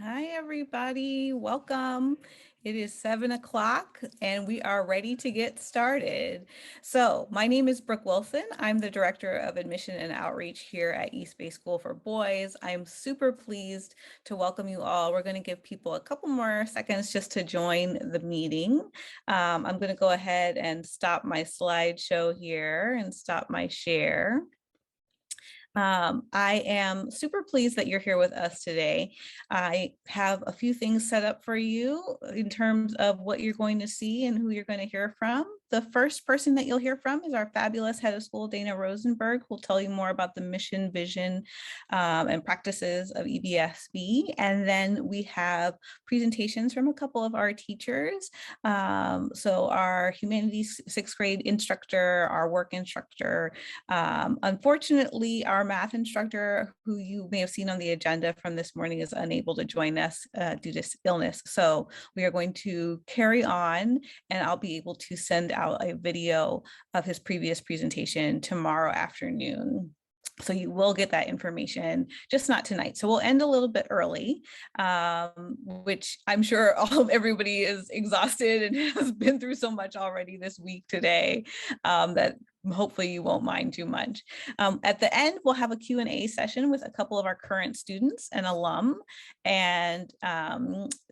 Hi, everybody. Welcome. It is 7 o'clock and we are ready to get started. So my name is Brooke Wilson. I'm the Director of Admission and Outreach here at East Bay School for Boys. I'm super pleased to welcome you all. We're going to give people a couple more seconds just to join the meeting. I'm going to go ahead and stop my slideshow here and stop my share. I am super pleased that you're here with us today. I have a few things set up for you in terms of what you're going to see and who you're going to hear from. The first person that you'll hear from is our fabulous head of school, Dana Rosenberg, who'll tell you more about the mission, vision, and practices of EBSB. And then we have presentations from a couple of our teachers. So our humanities sixth grade instructor, our work instructor, unfortunately, our math instructor, who you may have seen on the agenda from this morning, is unable to join us due to illness. So we are going to carry on, and I'll be able to send out a video of his previous presentation tomorrow afternoon. So you will get that information, just not tonight. So we'll end a little bit early, which I'm sure everybody is exhausted and has been through so much already this week today, that hopefully you won't mind too much. At the end, we'll have a Q&A session with a couple of our current students and alum, and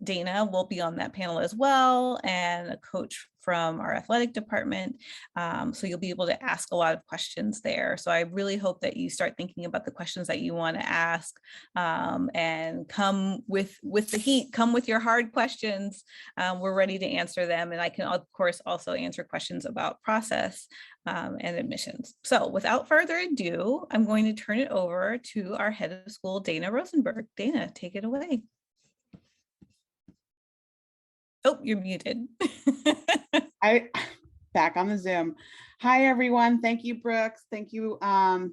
Dana will be on that panel as well, and a coach from our athletic department. So you'll be able to ask a lot of questions there. So I really hope that you start thinking about the questions that you want to ask, and come with the heat, come with your hard questions. We're ready to answer them. And I can, of course, also answer questions about process and admissions. So without further ado, I'm going to turn it over to our head of school, Dana Rosenberg. Dana, take it away. Oh, you're muted. Back on the Zoom. Hi, everyone. Thank you, Brooks. Thank you.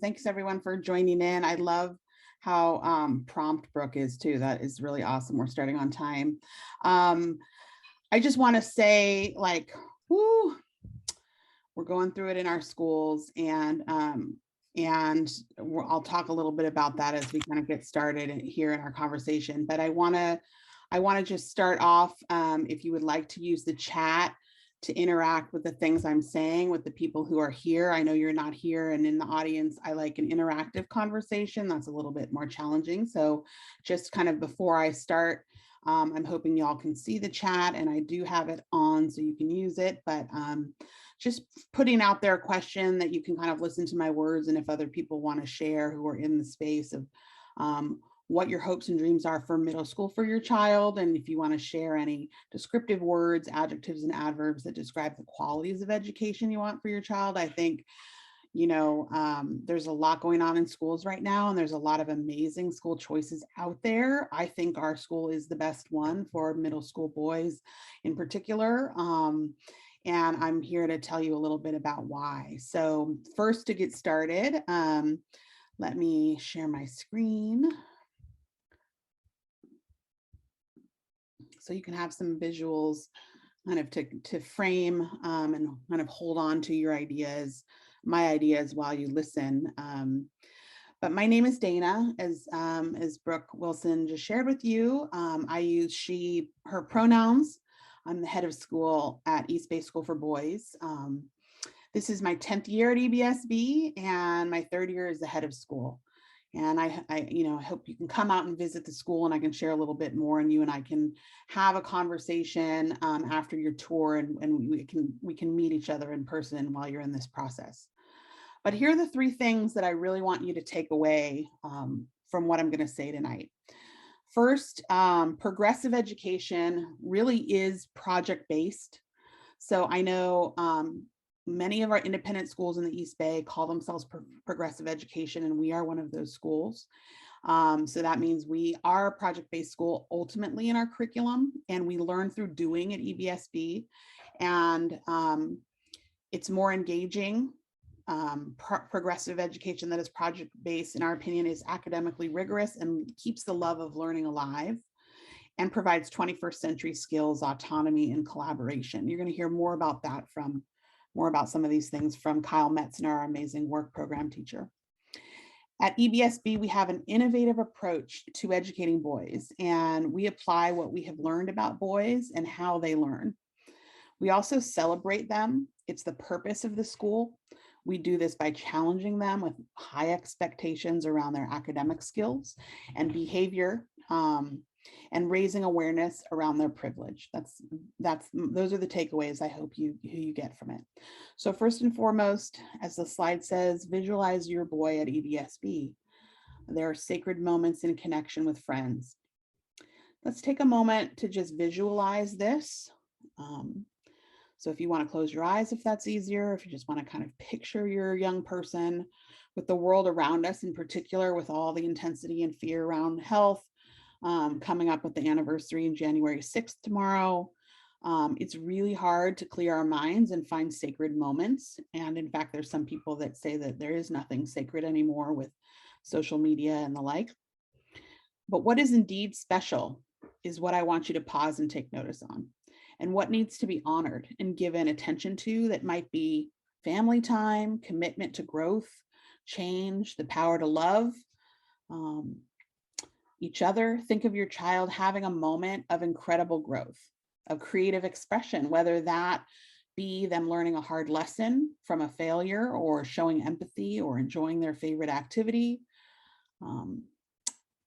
Thanks everyone for joining in. I love how prompt Brooke is too. That is really awesome. We're starting on time. I just want to say, like, whoo, we're going through it in our schools, and I'll talk a little bit about that as we kind of get started here in our conversation. But I want to just start off. If you would like to use the chat to interact with the things I'm saying with the people who are here. I know you're not here, and in the audience, I like an interactive conversation. That's a little bit more challenging. So just kind of before I start, I'm hoping y'all can see the chat, and I do have it on so you can use it, but just putting out there a question that you can kind of listen to my words, and if other people want to share who are in the space of what your hopes and dreams are for middle school for your child. And if you want to share any descriptive words, adjectives, and adverbs that describe the qualities of education you want for your child. I think, there's a lot going on in schools right now, and there's a lot of amazing school choices out there. I think our school is the best one for middle school boys in particular. And I'm here to tell you a little bit about why. So first, to get started, let me share my screen, so you can have some visuals kind of to frame and kind of hold on to your ideas, my ideas, while you listen. But my name is Dana, as Brooke Wilson just shared with you. I use she, her pronouns. I'm the head of school at East Bay School for Boys. This is my 10th year at EBSB, and my 3rd year as the head of school. And I hope you can come out and visit the school, and I can share a little bit more, and you and I can have a conversation after your tour, and we can meet each other in person while you're in this process. But here are the 3 things that I really want you to take away from what I'm going to say tonight. First, progressive education really is project-based. So I know many of our independent schools in the East Bay call themselves progressive education, and we are one of those schools. So that means we are a project-based school ultimately in our curriculum, and we learn through doing at EBSB, and it's more engaging. Progressive education that is project-based, in our opinion, is academically rigorous and keeps the love of learning alive, and provides 21st century skills, autonomy, and collaboration. You're going to hear more about that more about some of these things from Kyle Metzner, our amazing work program teacher. At EBSB, we have an innovative approach to educating boys, and we apply what we have learned about boys and how they learn. We also celebrate them. It's the purpose of the school. We do this by challenging them with high expectations around their academic skills and behavior, and raising awareness around their privilege. Those are the takeaways I hope you get from it. So first and foremost, as the slide says, visualize your boy at EBSB. There are sacred moments in connection with friends. Let's take a moment to just visualize this. So if you want to close your eyes, if that's easier, if you just want to kind of picture your young person with the world around us, in particular, with all the intensity and fear around health, coming up with the anniversary in January 6th tomorrow. It's really hard to clear our minds and find sacred moments. And in fact, there's some people that say that there is nothing sacred anymore with social media and the like. But what is indeed special is what I want you to pause and take notice on, and what needs to be honored and given attention to. That might be family time, commitment to growth, change, the power to love each other. Think of your child having a moment of incredible growth, of creative expression, whether that be them learning a hard lesson from a failure, or showing empathy, or enjoying their favorite activity.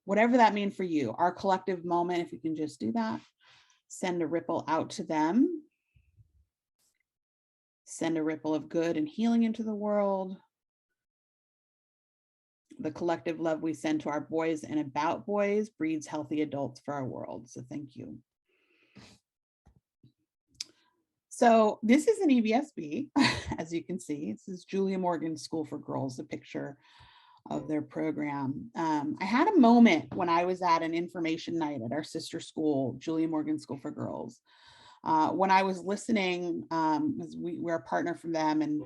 Whatever that means for you, our collective moment, if you can just do that, send a ripple out to them. Send a ripple of good and healing into the world. The collective love we send to our boys and about boys breeds healthy adults for our world. So thank you. So this is an EBSB, as you can see. This is Julia Morgan School for Girls, a picture of their program. I had a moment when I was at an information night at our sister school, Julia Morgan School for Girls, when I was listening, because we're a partner from them. And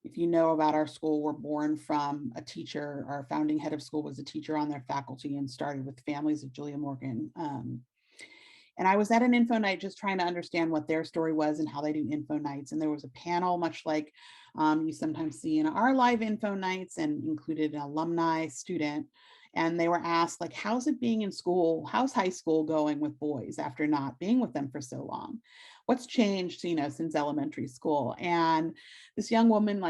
if you know about our school, we're born from a teacher. Our founding head of school was a teacher on their faculty and started with families of Julia Morgan. And I was at an info night just trying to understand what their story was and how they do info nights. And there was a panel, much like you sometimes see in our live info nights, and included an alumni student. And they were asked, like, how's it being in school? How's high school going with boys after not being with them for so long? What's changed, since elementary school? And this young woman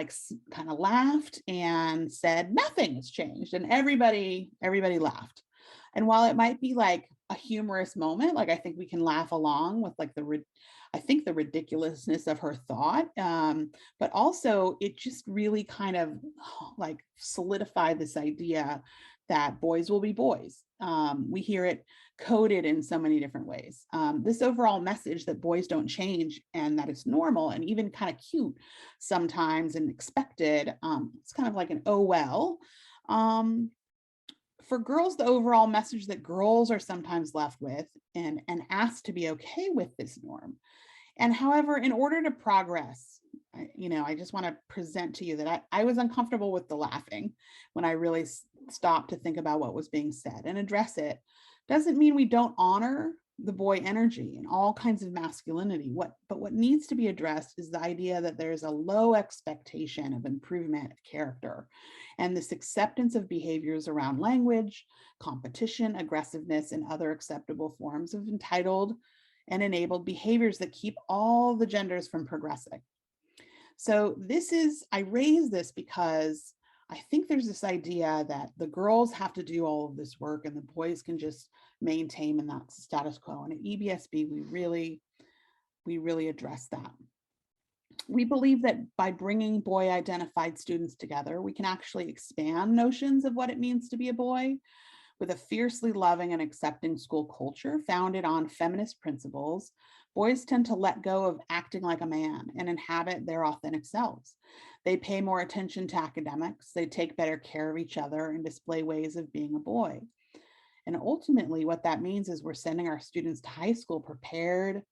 kind of laughed and said, nothing has changed. And everybody laughed. And while it might be like a humorous moment, I think we can laugh along with the ridiculousness of her thought, but also it just really kind of solidified this idea that boys will be boys. We hear it coded in so many different ways. This overall message that boys don't change and that it's normal and even kind of cute sometimes and expected. It's kind of like an oh well. For girls, the overall message that girls are sometimes left with and asked to be okay with this norm. And however, in order to progress, I just want to present to you that I was uncomfortable with the laughing when I really stopped to think about what was being said and address it. Doesn't mean we don't honor the boy energy and all kinds of masculinity. But what needs to be addressed is the idea that there's a low expectation of improvement of character, and this acceptance of behaviors around language, competition, aggressiveness, and other acceptable forms of entitled and enabled behaviors that keep all the genders from progressing. So I raise this because I think there's this idea that the girls have to do all of this work and the boys can just maintain, and that's the status quo. And at EBSB, we really address that. We believe that by bringing boy identified students together, we can actually expand notions of what it means to be a boy. With a fiercely loving and accepting school culture founded on feminist principles, boys tend to let go of acting like a man and inhabit their authentic selves. They pay more attention to academics, they take better care of each other, and display ways of being a boy. And ultimately, what that means is we're sending our students to high school prepared,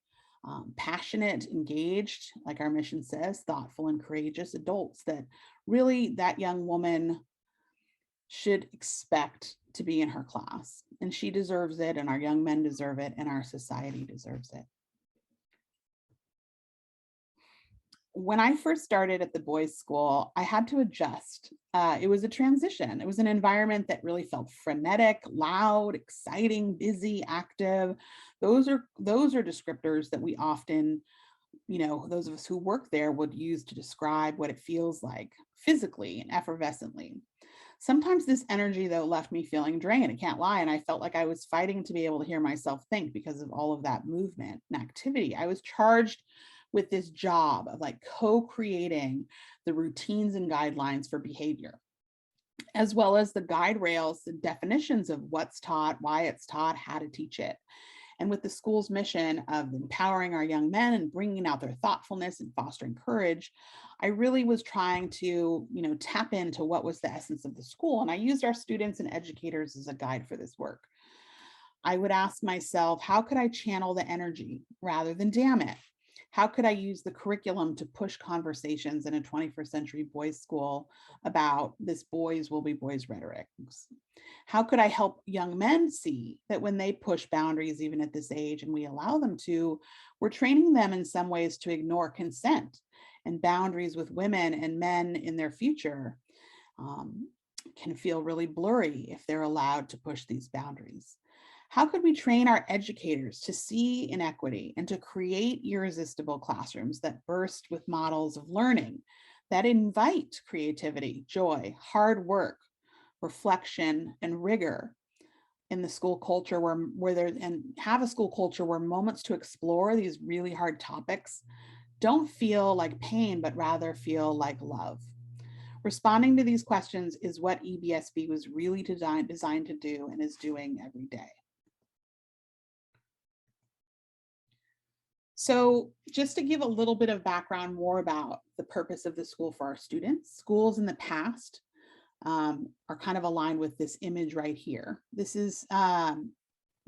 passionate, engaged, like our mission says, thoughtful and courageous adults that really that young woman should expect to be in her class. And she deserves it, and our young men deserve it, and our society deserves it. when I first started at the boys' school, I had to adjust. It was a transition. It was an environment that really felt frenetic, loud, exciting, busy, active. Those are descriptors that we often, those of us who work there would use to describe what it feels like physically and effervescently. Sometimes this energy, though, left me feeling drained. I can't lie. And I felt like I was fighting to be able to hear myself think because of all of that movement and activity. I was charged with this job of like co-creating the routines and guidelines for behavior, as well as the guide rails, the definitions of what's taught, why it's taught, how to teach it. And with the school's mission of empowering our young men and bringing out their thoughtfulness and fostering courage, I really was trying to, tap into what was the essence of the school. And I used our students and educators as a guide for this work. I would ask myself, how could I channel the energy rather than dam it? How could I use the curriculum to push conversations in a 21st century boys' school about this boys will be boys rhetoric? How could I help young men see that when they push boundaries, even at this age, and we allow them to, we're training them in some ways to ignore consent and boundaries with women and men in their future can feel really blurry if they're allowed to push these boundaries. How could we train our educators to see inequity and to create irresistible classrooms that burst with models of learning that invite creativity, joy, hard work, reflection, and rigor in the school culture where there and have a school culture where moments to explore these really hard topics don't feel like pain, but rather feel like love. Responding to these questions is what EBSB was really designed to do and is doing every day. So just to give a little bit of background more about the purpose of the school for our students, schools in the past are kind of aligned with this image right here. This is,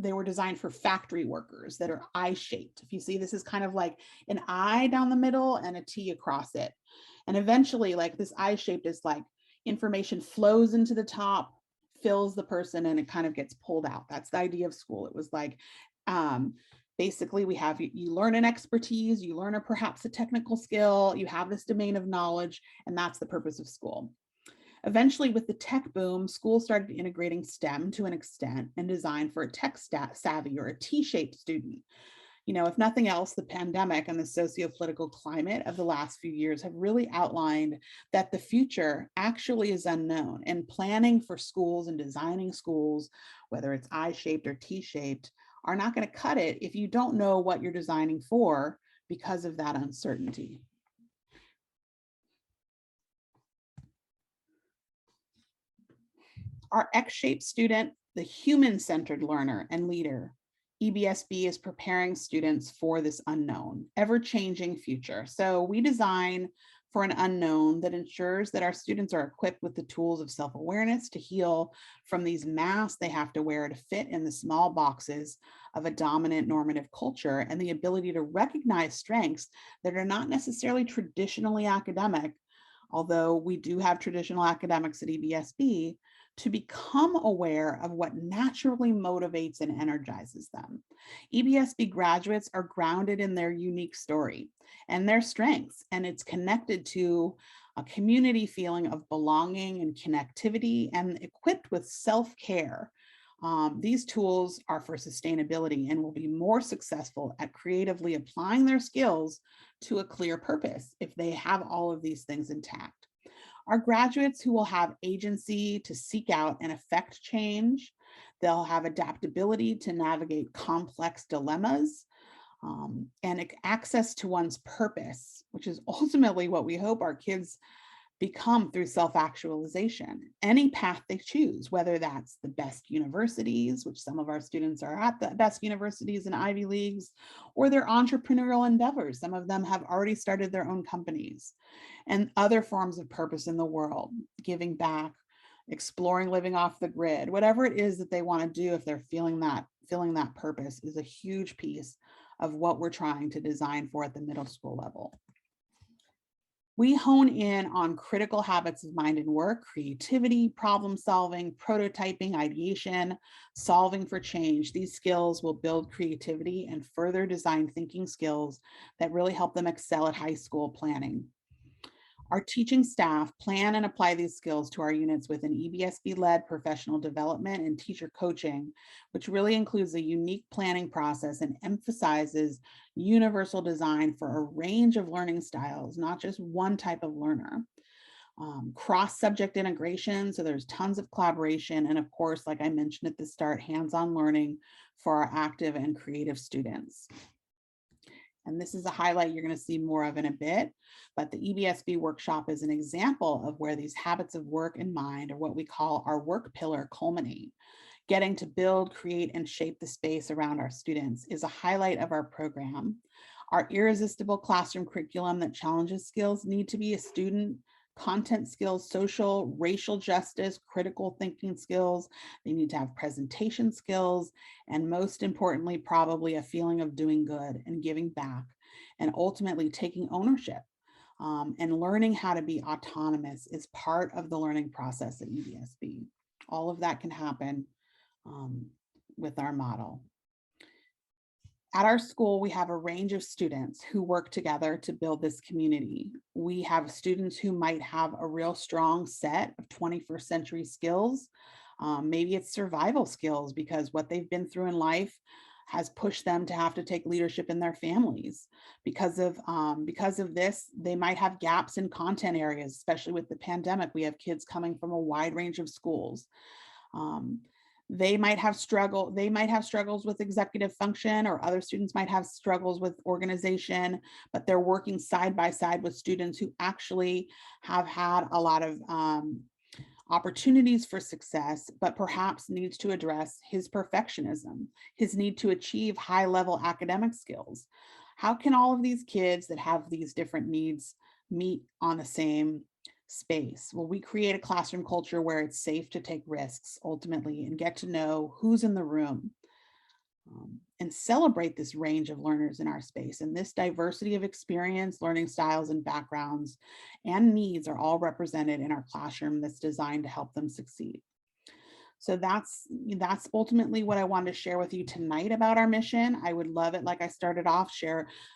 they were designed for factory workers that are eye-shaped. If you see, this is kind of like an eye down the middle and a T across it. And eventually, like this eye-shaped is like information flows into the top, fills the person, and it kind of gets pulled out. That's the idea of school. It was like, basically we have, you learn an expertise, you learn perhaps a technical skill, you have this domain of knowledge, and that's the purpose of school. Eventually, with the tech boom, schools started integrating STEM to an extent and designed for a tech savvy or a T-shaped student. If nothing else, the pandemic and the socio-political climate of the last few years have really outlined that the future actually is unknown, and planning for schools and designing schools, whether it's I-shaped or T-shaped, are not going to cut it if you don't know what you're designing for because of that uncertainty. Our X-shaped student, the human-centered learner and leader, EBSB is preparing students for this unknown, ever-changing future. So we design for an unknown that ensures that our students are equipped with the tools of self-awareness to heal from these masks they have to wear to fit in the small boxes of a dominant normative culture, and the ability to recognize strengths that are not necessarily traditionally academic, although we do have traditional academics at EBSB, to become aware of what naturally motivates and energizes them. EBSB graduates are grounded in their unique story and their strengths, and it's connected to a community feeling of belonging and connectivity, and equipped with self-care. These tools are for sustainability and will be more successful at creatively applying their skills to a clear purpose if they have all of these things intact. Our graduates who will have agency to seek out and affect change. They'll have adaptability to navigate complex dilemmas, and access to one's purpose, which is ultimately what we hope our kids become through self-actualization. Any path they choose, whether that's the best universities, which some of our students are at the best universities and Ivy Leagues, or their entrepreneurial endeavors. Some of them have already started their own companies, and other forms of purpose in the world, giving back, exploring living off the grid, whatever it is that they want to do. If they're feeling that purpose is a huge piece of what we're trying to design for at the middle school level. We hone in on critical habits of mind and work, creativity, problem solving, prototyping, ideation, solving for change. These skills will build creativity and further design thinking skills that really help them excel at high school planning. Our teaching staff plan and apply these skills to our units with an EBSB-led professional development and teacher coaching, which really includes a unique planning process and emphasizes universal design for a range of learning styles, not just one type of learner. Cross-subject integration, so there's tons of collaboration, and of course, like I mentioned at the start, hands-on learning for our active and creative students. And this is a highlight you're going to see more of in a bit, but the EBSB workshop is an example of where these habits of work and mind, or what we call our work pillar, culminate. Getting to build, create, and shape the space around our students is a highlight of our program. Our irresistible classroom curriculum that challenges skills need to be a student content skills, social, racial justice, critical thinking skills. They need to have presentation skills, and most importantly, probably a feeling of doing good and giving back, and ultimately taking ownership. And learning how to be autonomous is part of the learning process at EBSB. All of that can happen with our model. At our school, we have a range of students who work together to build this community. We have students who might have a real strong set of 21st century skills. Maybe it's survival skills because what they've been through in life has pushed them to have to take leadership in their families. Because of this, they might have gaps in content areas, especially with the pandemic. We have kids coming from a wide range of schools. They might have struggles with executive function, or other students might have struggles with organization, but they're working side by side with students who actually have had a lot of opportunities for success, but perhaps needs to address his perfectionism, his need to achieve high-level academic skills. How can all of these kids that have these different needs meet on the same space? Well, we create a classroom culture where it's safe to take risks ultimately and get to know who's in the room, and celebrate this range of learners in our space. And this diversity of experience, learning styles, and backgrounds and needs are all represented in our classroom that's designed to help them succeed. So that's ultimately what I wanted to share with you tonight about our mission. I would love it, like I started off,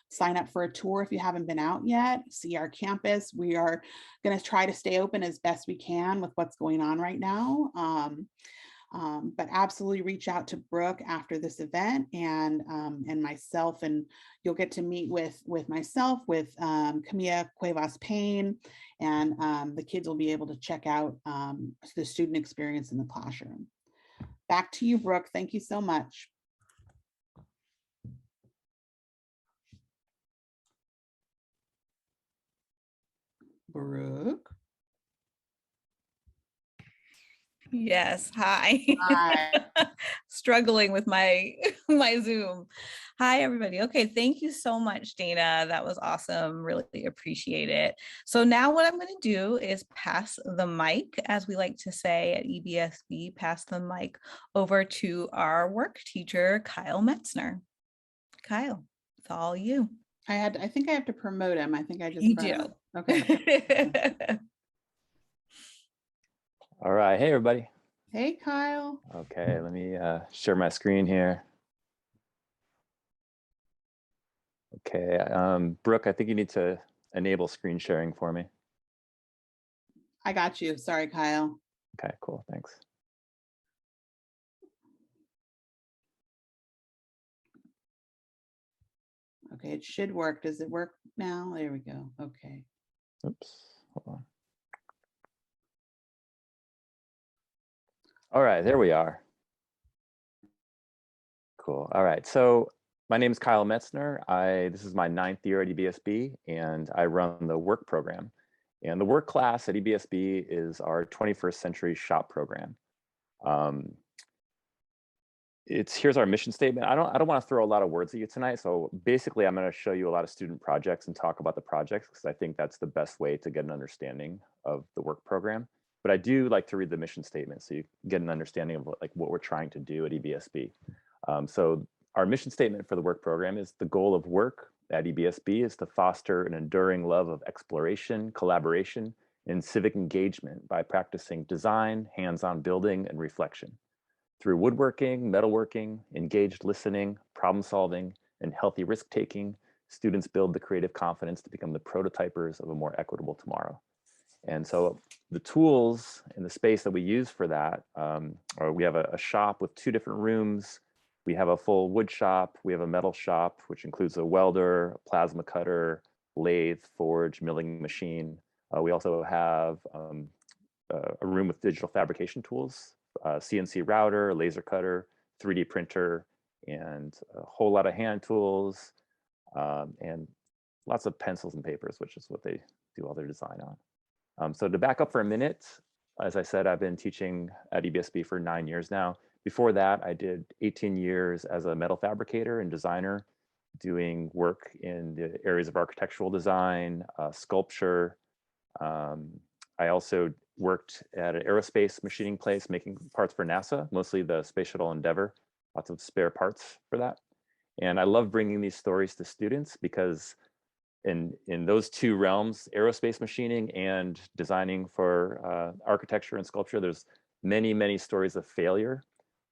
sign up for a tour if you haven't been out yet, see our campus. We are going to try to stay open as best we can with what's going on right now. But absolutely reach out to Brooke after this event and myself, and you'll get to meet with myself, with Camilla Cuevas Payne, and the kids will be able to check out the student experience in the classroom. Back to you, Brooke. Thank you so much. Brooke. Yes, hi. Hi. Struggling with my Zoom. Hi, everybody. Okay, thank you so much, Dana. That was awesome. Really appreciate it. So now what I'm going to do is pass the mic, as we like to say at EBSB, pass the mic over to our work teacher, Kyle Metzner. Kyle, it's all you. I think I have to promote him. I think I just You do. Okay. All right. Hey, everybody. Hey, Kyle. Okay, let me share my screen here. Okay, Brooke, I think you need to enable screen sharing for me. I got you. Sorry, Kyle. Okay, cool. Thanks. Okay, it should work. Does it work now? There we go. Okay. Oops, hold on. All right, there we are. Cool. All right, so my name is Kyle Metzner. This is my 9th year at EBSB, and I run the work program. And the work class at EBSB is our 21st Century Shop program. Here's our mission statement. I don't want to throw a lot of words at you tonight. So basically, I'm going to show you a lot of student projects and talk about the projects, because I think that's the best way to get an understanding of the work program. But I do like to read the mission statement so you get an understanding of what we're trying to do at EBSB. So our mission statement for the work program is: the goal of work at EBSB is to foster an enduring love of exploration, collaboration, and civic engagement by practicing design, hands-on building, and reflection. Through woodworking, metalworking, engaged listening, problem solving, and healthy risk-taking, students build the creative confidence to become the prototypers of a more equitable tomorrow. And so the tools and the space that we use for that, or we have a shop with 2 different rooms. We have a full wood shop. We have a metal shop, which includes a welder, a plasma cutter, lathe, forge, milling machine. We also have a room with digital fabrication tools, CNC router, laser cutter, 3D printer, and a whole lot of hand tools, and lots of pencils and papers, which is what they do all their design on. So to back up for a minute, as I said, I've been teaching at EBSB for 9 years now. Before that, I did 18 years as a metal fabricator and designer, doing work in the areas of architectural design, sculpture. I also worked at an aerospace machining place, making parts for NASA, mostly the Space Shuttle Endeavour, lots of spare parts for that. And I love bringing these stories to students because in those 2 realms, aerospace machining and designing for architecture and sculpture, there's many, many stories of failure.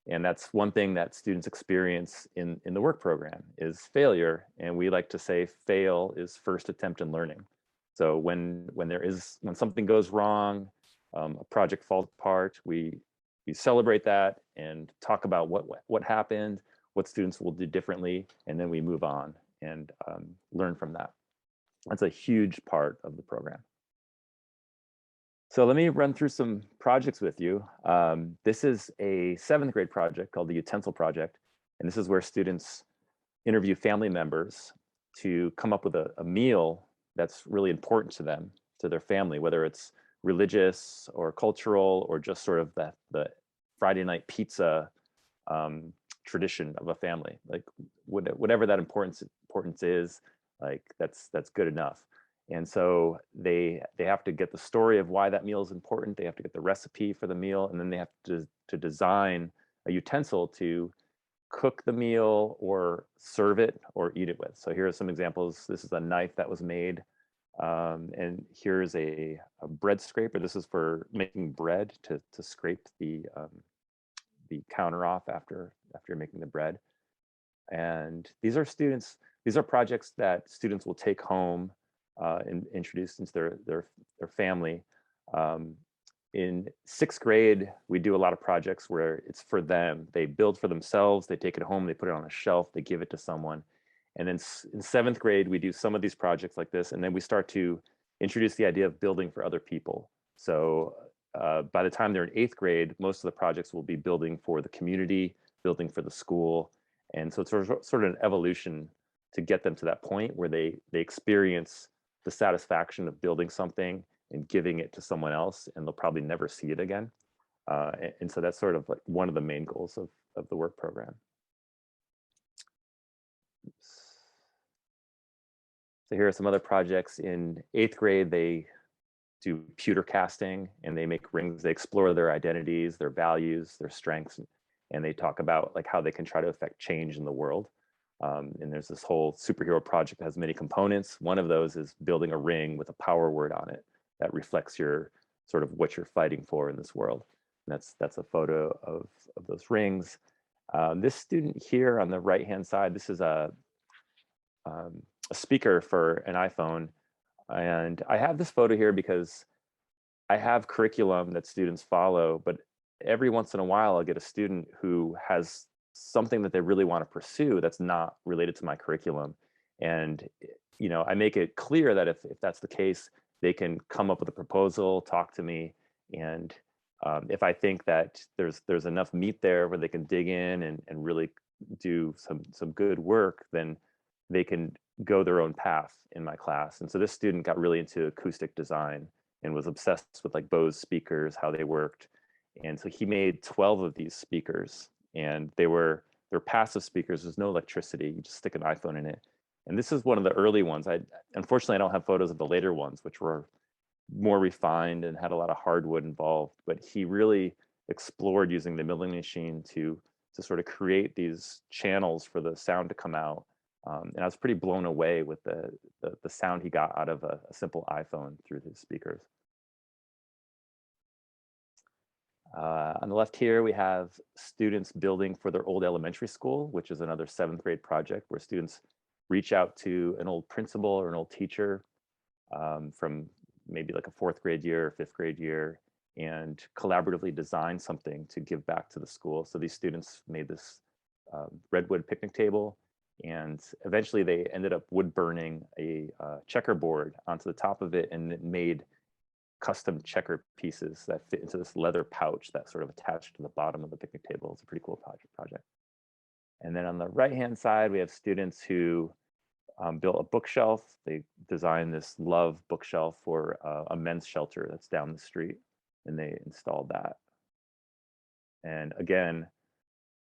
And that's one thing that students experience in the work program is failure. And we like to say fail is first attempt in learning. So when something goes wrong, a project falls apart, we celebrate that and talk about what happened, what students will do differently, and then we move on and learn from that. That's a huge part of the program. So let me run through some projects with you. This is a 7th grade project called the Utensil Project. And this is where students interview family members to come up with a meal that's really important to them, to their family, whether it's religious or cultural or just sort of the Friday night pizza tradition of a family. Like whatever that importance is, like that's good enough. And so they have to get the story of why that meal is important. They have to get the recipe for the meal, and then they have to design a utensil to cook the meal or serve it or eat it with. So here are some examples. This is a knife that was made. And here's a bread scraper. This is for making bread to scrape the counter off after you're making the bread. And these are projects that students will take home and introduce into their family. In 6th grade, we do a lot of projects where it's for them. They build for themselves, they take it home, they put it on a shelf, they give it to someone. And then in 7th grade, we do some of these projects like this, and then we start to introduce the idea of building for other people. So by the time they're in 8th grade, most of the projects will be building for the community, building for the school. And so it's sort of an evolution to get them to that point where they experience the satisfaction of building something and giving it to someone else, and they'll probably never see it again. And so that's sort of like one of the main goals of the work program. Oops. So here are some other projects. In 8th grade, they do pewter casting and they make rings. They explore their identities, their values, their strengths, and they talk about like how they can try to affect change in the world. And there's this whole superhero project that has many components. One of those is building a ring with a power word on it that reflects your sort of what you're fighting for in this world. And that's a photo of those rings. This student here on the right-hand side, this is a speaker for an iPhone. And I have this photo here because I have curriculum that students follow, but every once in a while I'll get a student who has something that they really want to pursue that's not related to my curriculum. And, you know, I make it clear that if that's the case, they can come up with a proposal, talk to me. And if I think that there's enough meat there where they can dig in and really do some good work, then they can go their own path in my class. And so this student got really into acoustic design and was obsessed with like Bose speakers, how they worked. And so he made 12 of these speakers, and they're passive speakers. There's no electricity. You just stick an iPhone in it. And this is one of the early ones. Unfortunately, I don't have photos of the later ones, which were more refined and had a lot of hardwood involved. But he really explored using the milling machine to sort of create these channels for the sound to come out. And I was pretty blown away with the sound he got out of a simple iPhone through his speakers. On the left here, we have students building for their old elementary school, which is another 7th grade project where students reach out to an old principal or an old teacher from maybe like a 4th grade year or 5th grade year, and collaboratively design something to give back to the school. So these students made this redwood picnic table, and eventually they ended up wood burning a checkerboard onto the top of it, and it made custom checker pieces that fit into this leather pouch that sort of attached to the bottom of the picnic table. It's a pretty cool project. And then on the right-hand side, we have students who built a bookshelf. They designed this love bookshelf for a men's shelter that's down the street, and they installed that. And again,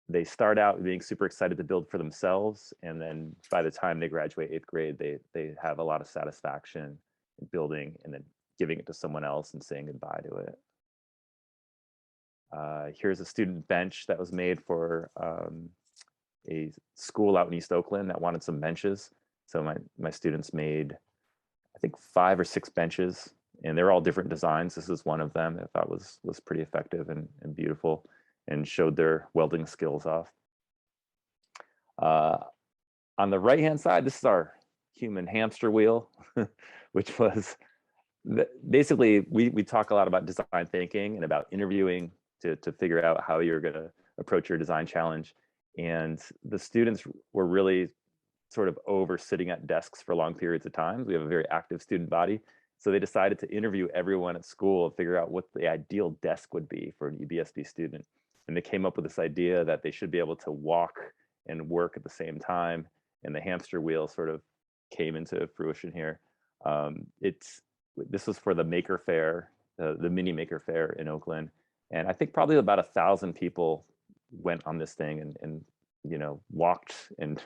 they start out being super excited to build for themselves, and then by the time they graduate 8th grade, they have a lot of satisfaction in building and then giving it to someone else and saying goodbye to it. Here's a student bench that was made for a school out in East Oakland that wanted some benches. So my students made, I think, 5 or 6 benches, and they're all different designs. This is one of them I thought was pretty effective and beautiful, and showed their welding skills off. On the right-hand side, this is our human hamster wheel, which was basically, we talk a lot about design thinking and about interviewing to figure out how you're going to approach your design challenge. And the students were really sort of over sitting at desks for long periods of time. We have a very active student body. So they decided to interview everyone at school and figure out what the ideal desk would be for an EBSB student. And they came up with this idea that they should be able to walk and work at the same time. And the hamster wheel sort of came into fruition here. This was for the Maker Faire, the mini Maker Faire in Oakland. And I think probably about 1,000 people went on this thing and walked and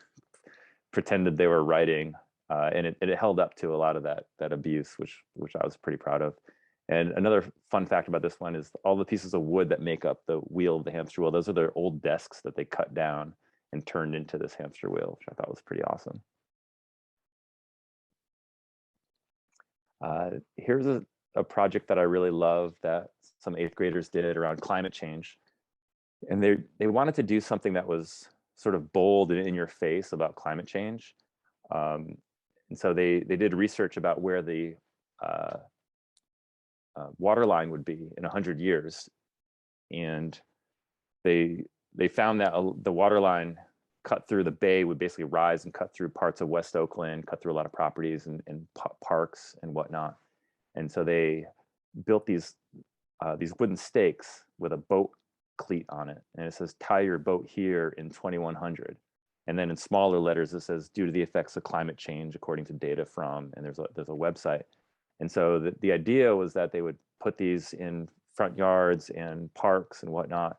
pretended they were writing. And it held up to a lot of that abuse, which I was pretty proud of. And another fun fact about this one is all the pieces of wood that make up the wheel of the hamster wheel, those are their old desks that they cut down and turned into this hamster wheel, which I thought was pretty awesome. Here's a project that I really love that some 8th graders did around climate change. And they wanted to do something that was sort of bold and in your face about climate change. And so they did research about where the water line would be in 100 years. And they found that the water line cut through the bay would basically rise and cut through parts of West Oakland, cut through a lot of properties and parks and whatnot. And so they built these wooden stakes with a boat cleat on it. And it says, tie your boat here in 2100. And then in smaller letters, it says, due to the effects of climate change, according to data from, and there's a website. And so the idea was that they would put these in front yards and parks and whatnot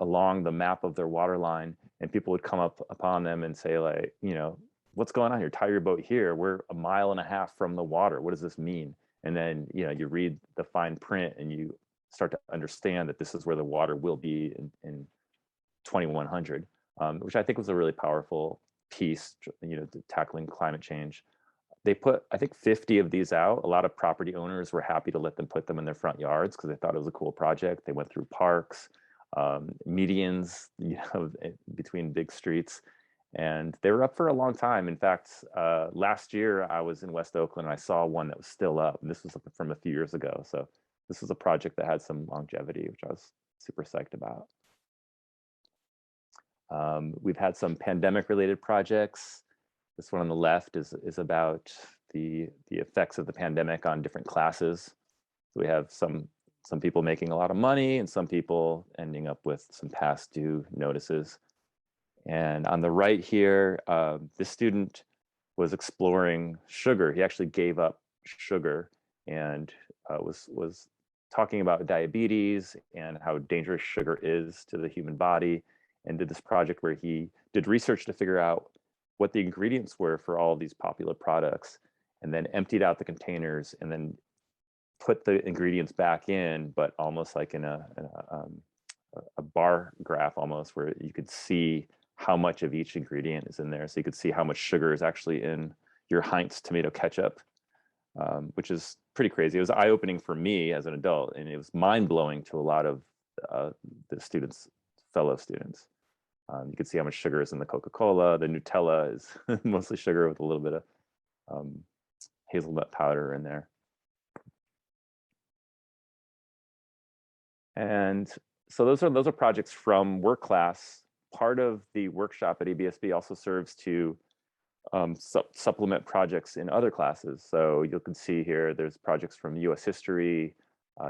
along the map of their water line, and people would come up upon them and say, like, what's going on here? Tie your boat here. We're 1.5 miles from the water. What does this mean? And then, you read the fine print and you start to understand that this is where the water will be in 2100, which I think was a really powerful piece, tackling climate change. They put, I think, 50 of these out. A lot of property owners were happy to let them put them in their front yards because they thought it was a cool project. They went through parks, medians, between big streets, and they were up for a long time. In fact, last year I was in West Oakland and I saw one that was still up. And this was from a few years ago. So this was a project that had some longevity, which I was super psyched about. We've had some pandemic-related projects. This one on the left is about the effects of the pandemic on different classes. So we have some people making a lot of money and some people ending up with some past due notices. And on the right here, this student was exploring sugar. He actually gave up sugar and was talking about diabetes and how dangerous sugar is to the human body, and did this project where he did research to figure out what the ingredients were for all of these popular products, and then emptied out the containers and then put the ingredients back in, but almost like in a bar graph almost, where you could see how much of each ingredient is in there. So you could see how much sugar is actually in your Heinz tomato ketchup, which is pretty crazy. It was eye-opening for me as an adult, and it was mind-blowing to a lot of the students, fellow students. You can see how much sugar is in the Coca-Cola. The Nutella is mostly sugar with a little bit of hazelnut powder in there. And so those are projects from work class. Part of the workshop at EBSB also serves to supplement projects in other classes. So you can see here, there's projects from US history,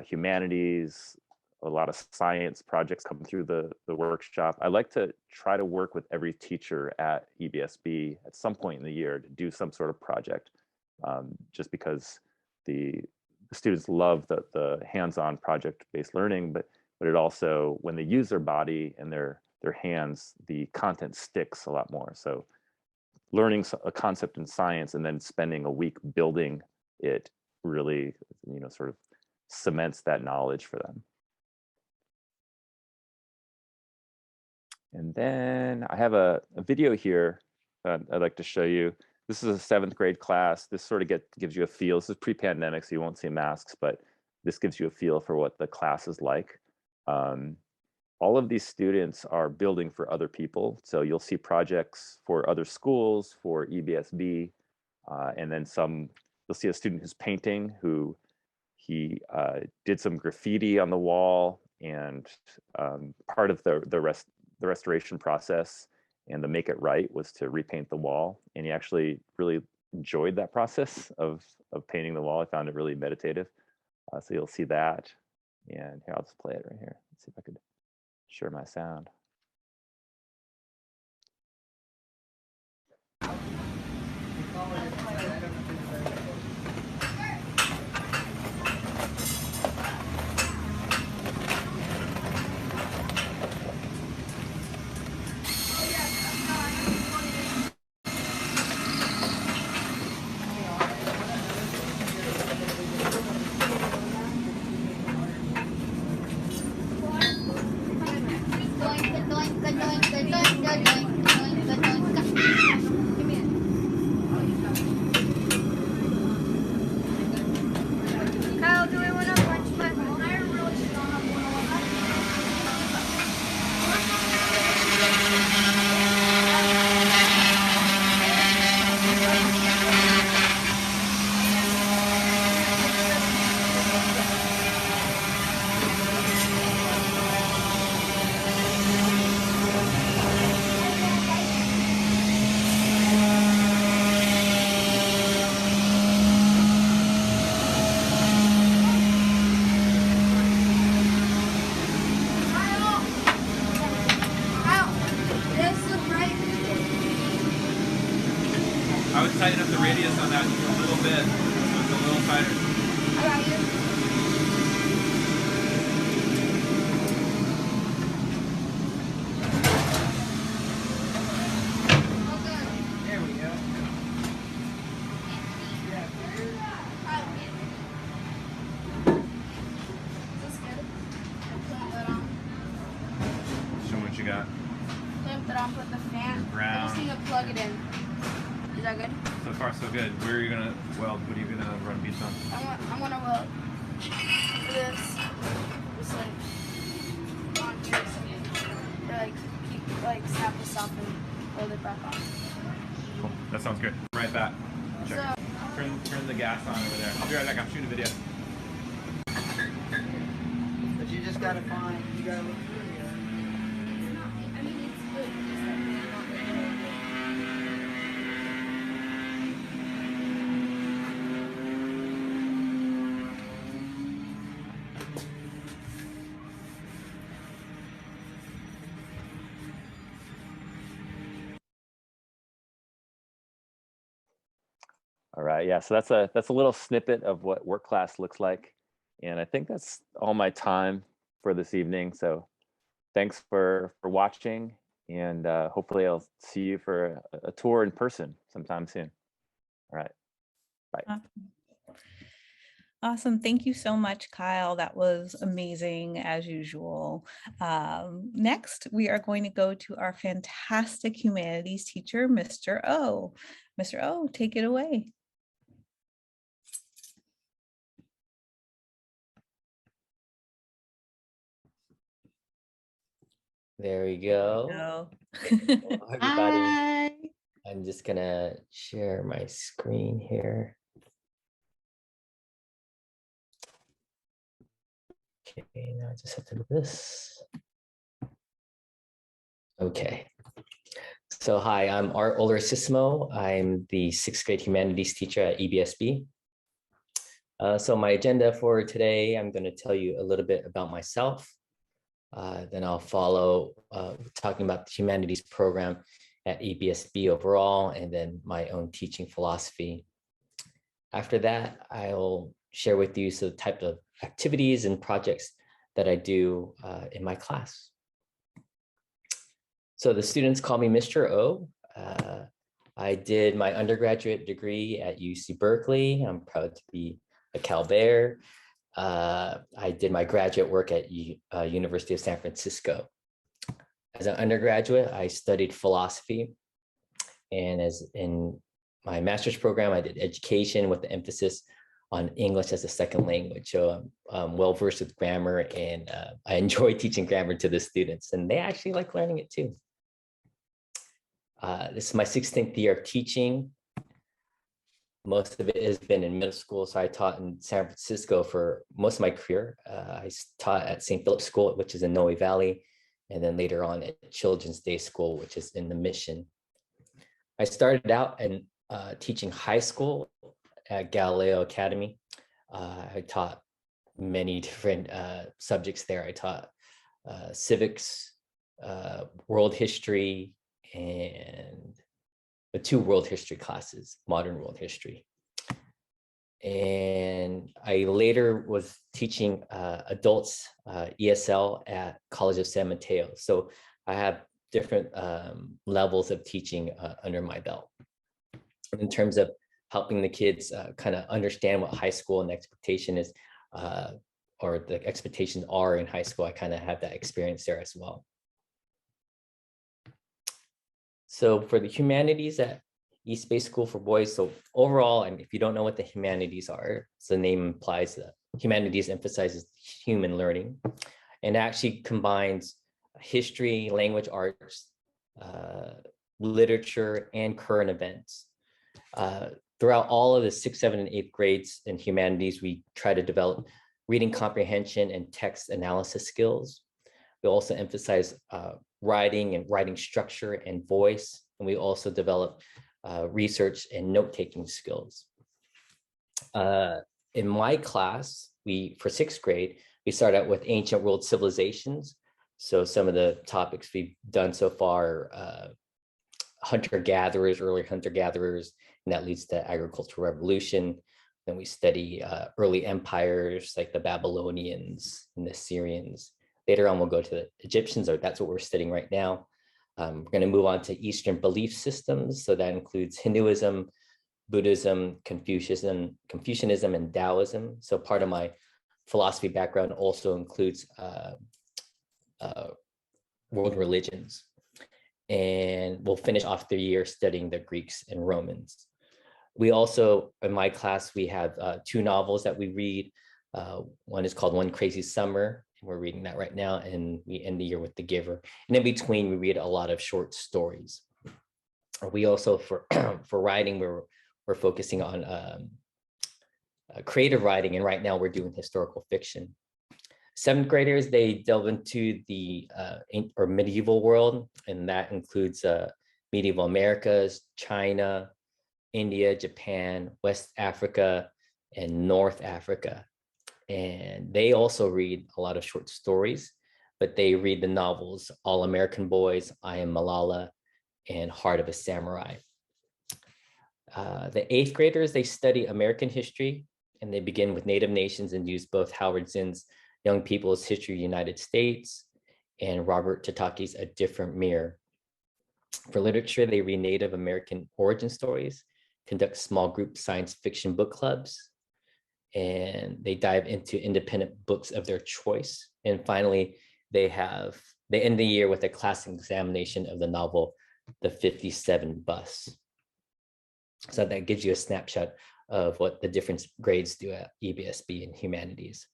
humanities, a lot of science projects come through the workshop. I like to try to work with every teacher at EBSB at some point in the year to do some sort of project, just because the students love the hands-on project-based learning, but it also, when they use their body and their hands, the content sticks a lot more. So learning a concept in science and then spending a week building it really, sort of cements that knowledge for them. And then I have a video here that I'd like to show you. This is a 7th grade class. This sort of gives you a feel. This is pre-pandemic, so you won't see masks, but this gives you a feel for what the class is like. All of these students are building for other people. So you'll see projects for other schools, for EBSB, and then you'll see a student who's painting, who he did some graffiti on the wall, and part of the restoration process and the make it right was to repaint the wall. And he actually really enjoyed that process of painting the wall. I found it really meditative. So you'll see that. And here, I'll just play it right here. Let's see if I could share my sound. I would tighten up the radius on that a little bit, so it's a little tighter. I got you. There we go. Is this good? Clamp that on. Show me what you got. Clamp that on, put the fan. I Ground. just need to plug it in. Is that good? So far, so good. Where are you gonna weld? What are you gonna run beads on? I'm gonna weld this like on here so like keep snap this off and weld it back on. Cool. That sounds good. Right back. Check. So Turn the gas on over there. I'll be right back. I'm shooting a video. But you just gotta find, you gotta look through here. I mean it's good. It's like not really. All right, yeah, so that's a little snippet of what work class looks like. And I think that's all my time for this evening. So thanks for watching, and hopefully I'll see you for a tour in person sometime soon. All right, bye. Awesome. Thank you so much, Kyle. That was amazing as usual. Next, we are going to go to our fantastic humanities teacher, Mr. O. Mr. O, take it away. There we go. No. Hello, everybody. Hi. I'm just gonna share my screen here. Okay, now I just have to do this. Okay. So hi, I'm Art Olorosissimo. I'm the 6th grade humanities teacher at EBSB. So my agenda for today, I'm going to tell you a little bit about myself. Then I'll follow talking about the humanities program at EBSB overall, and then my own teaching philosophy. After that, I'll share with you some type of activities and projects that I do in my class. So the students call me Mr. O. I did my undergraduate degree at UC Berkeley. I'm proud to be a Cal Bear. I did my graduate work at University of San Francisco. As an undergraduate, I studied philosophy. And as in my master's program, I did education with the emphasis on English as a second language. So I'm well versed with grammar, and I enjoy teaching grammar to the students, and they actually like learning it too. This is my 16th year of teaching. Most of it has been in middle school. So I taught in San Francisco for most of my career. I taught at St. Philip's School, which is in Noe Valley, and then later on at Children's Day School, which is in the Mission. I started out in teaching high school at Galileo Academy. I taught many different subjects there. I taught civics, world history, and the 2 world history classes, modern world history. And I later was teaching adults ESL at College of San Mateo. So I have different levels of teaching under my belt. In terms of helping the kids kind of understand what high school and expectation is, or the expectations are in high school, I kind of have that experience there as well. So for the humanities at East Bay School for Boys, so overall, I mean, if you don't know what the humanities are, so the name implies that humanities emphasizes human learning, and actually combines history, language arts, literature, and current events. Throughout all of the 6th, 7th, and 8th grades in humanities, we try to develop reading comprehension and text analysis skills. We also emphasize writing and writing structure and voice, and we also develop research and note-taking skills. In my class, for 6th grade, we start out with ancient world civilizations. So some of the topics we've done so far, hunter-gatherers, early hunter-gatherers, and that leads to agricultural revolution. Then we study early empires like the Babylonians and the Assyrians. Later on, we'll go to the Egyptians, or that's what we're studying right now. We're going to move on to Eastern belief systems. So that includes Hinduism, Buddhism, Confucianism, and Taoism. So part of my philosophy background also includes world religions. And we'll finish off the year studying the Greeks and Romans. We also, in my class, we have 2 novels that we read. One is called One Crazy Summer. We're reading that right now, and we end the year with The Giver. And in between, we read a lot of short stories. We also, for writing, we're focusing on creative writing, and right now we're doing historical fiction. 7th graders, they delve into the medieval world, and that includes medieval Americas, China, India, Japan, West Africa, and North Africa. And they also read a lot of short stories, but they read the novels All American Boys, I Am Malala, and Heart of a Samurai. The 8th graders, they study American history, and they begin with Native nations and use both Howard Zinn's Young People's History of the United States and Robert Tataki's A Different Mirror. For literature, they read Native American origin stories, conduct small group science fiction book clubs, and they dive into independent books of their choice. And finally, they end the year with a class examination of the novel, The 57 Bus. So that gives you a snapshot of what the different grades do at EBSB and humanities.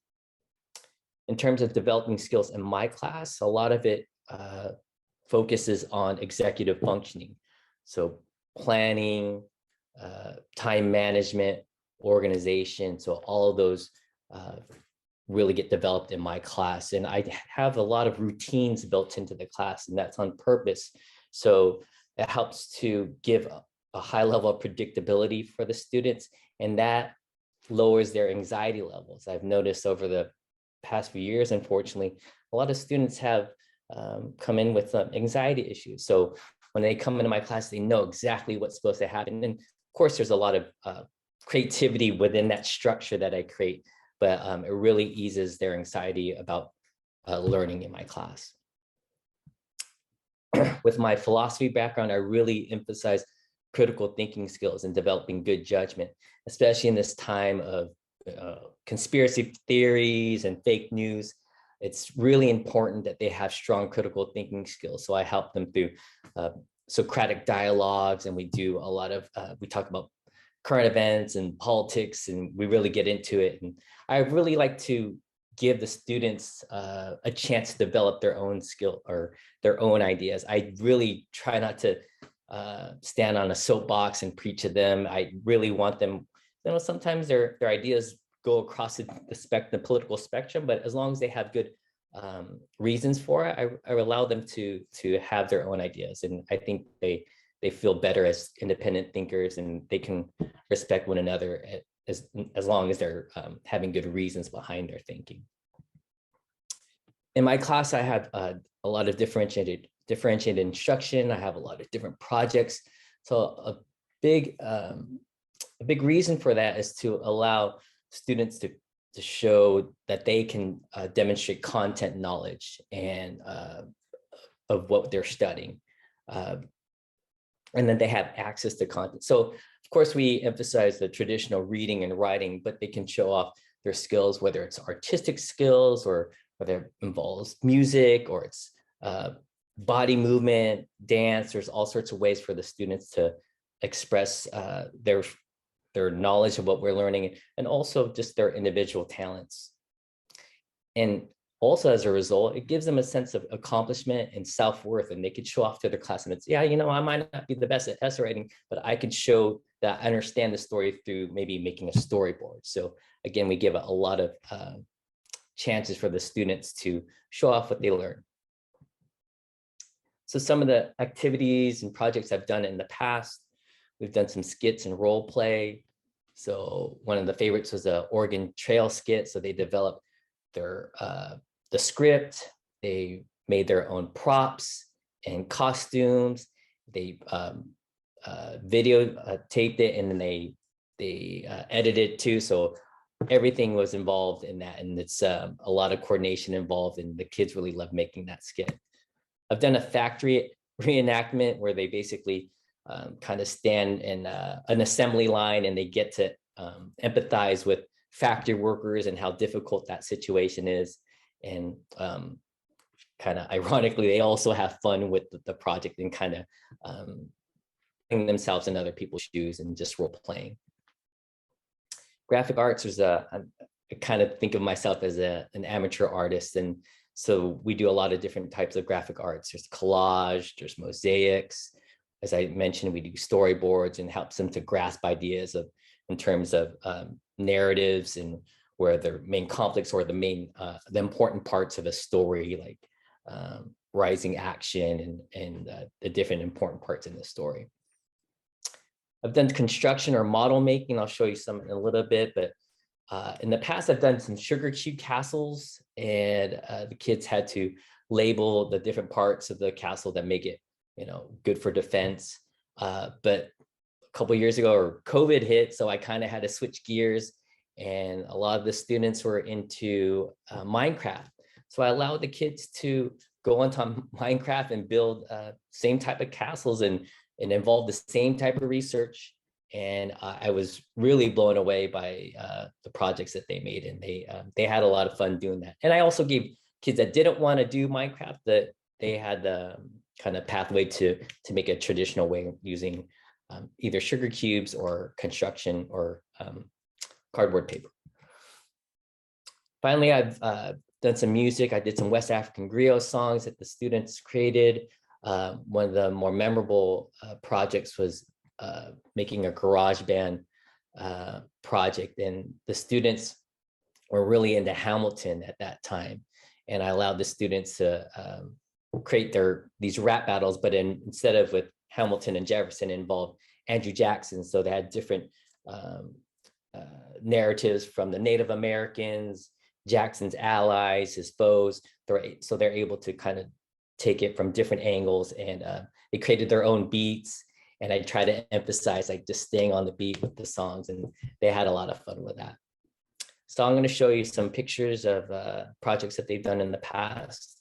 In terms of developing skills in my class, a lot of it focuses on executive functioning. So planning, time management, organization. So all of those really get developed in my class. And I have a lot of routines built into the class, and that's on purpose. So it helps to give a high level of predictability for the students, and that lowers their anxiety levels. I've noticed over the past few years, unfortunately, a lot of students have come in with anxiety issues. So when they come into my class, they know exactly what's supposed to happen. And of course, there's a lot of creativity within that structure that I create, but it really eases their anxiety about learning in my class. With my philosophy background, I really emphasize critical thinking skills and developing good judgment, especially in this time of conspiracy theories and fake news. It's really important that they have strong critical thinking skills. So I help them through Socratic dialogues, and we do a lot of, we talk about current events and politics, and we really get into it. And I really like to give the students a chance to develop their own skill or their own ideas. I really try not to stand on a soapbox and preach to them. I really want them, sometimes their ideas go across the political spectrum, but as long as they have good reasons for it, I allow them to have their own ideas. And I think they feel better as independent thinkers, and they can respect one another as long as they're having good reasons behind their thinking. In my class, I have a lot of differentiated instruction. I have a lot of different projects. So a big reason for that is to allow students to show that they can demonstrate content knowledge and of what they're studying. And then they have access to content. So of course we emphasize the traditional reading and writing, but they can show off their skills, whether it's artistic skills or whether it involves music or it's body movement, dance. There's all sorts of ways for the students to express their knowledge of what we're learning, and also just their individual talents. And also as a result, it gives them a sense of accomplishment and self-worth, and they could show off to their classmates, yeah, I might not be the best at essay writing, but I could show that I understand the story through maybe making a storyboard. So again, we give a lot of chances for the students to show off what they learn. So some of the activities and projects I've done in the past, we've done some skits and role play. So one of the favorites was the Oregon Trail skit. So they developed their the script, they made their own props and costumes. They video taped it, and then they edited too. So everything was involved in that, and it's a lot of coordination involved, and the kids really love making that skit. I've done a factory reenactment where they basically kind of stand in an assembly line, and they get to empathize with factory workers and how difficult that situation is. And kind of ironically, they also have fun with the project and kind of putting themselves in other people's shoes and just role playing. Graphic arts is I kind of think of myself as an amateur artist, and so we do a lot of different types of graphic arts. There's collage, there's mosaics. As I mentioned, we do storyboards and helps them to grasp ideas in terms of narratives and where the main conflicts or the important parts of a story, like rising action and the different important parts in the story. I've done construction or model making. I'll show you some in a little bit, but in the past, I've done some sugar cube castles, and the kids had to label the different parts of the castle that make it, good for defense. But a couple of years ago, COVID hit, so I kind of had to switch gears, and a lot of the students were into Minecraft. So I allowed the kids to go onto Minecraft and build same type of castles and involve the same type of research. And I was really blown away by the projects that they made, and they had a lot of fun doing that. And I also gave kids that didn't want to do Minecraft, that they had the kind of pathway to make a traditional way of using either sugar cubes or construction or cardboard paper. Finally, I've done some music. I did some West African griot songs that the students created. One of the more memorable projects was making a garage band project, and the students were really into Hamilton at that time. And I allowed the students to create these rap battles, but instead of with Hamilton and Jefferson, involved Andrew Jackson. So they had different narratives from the Native Americans, Jackson's allies, his foes. So they're able to kind of take it from different angles, and they created their own beats. And I try to emphasize like just staying on the beat with the songs, and they had a lot of fun with that. So I'm going to show you some pictures of projects that they've done in the past.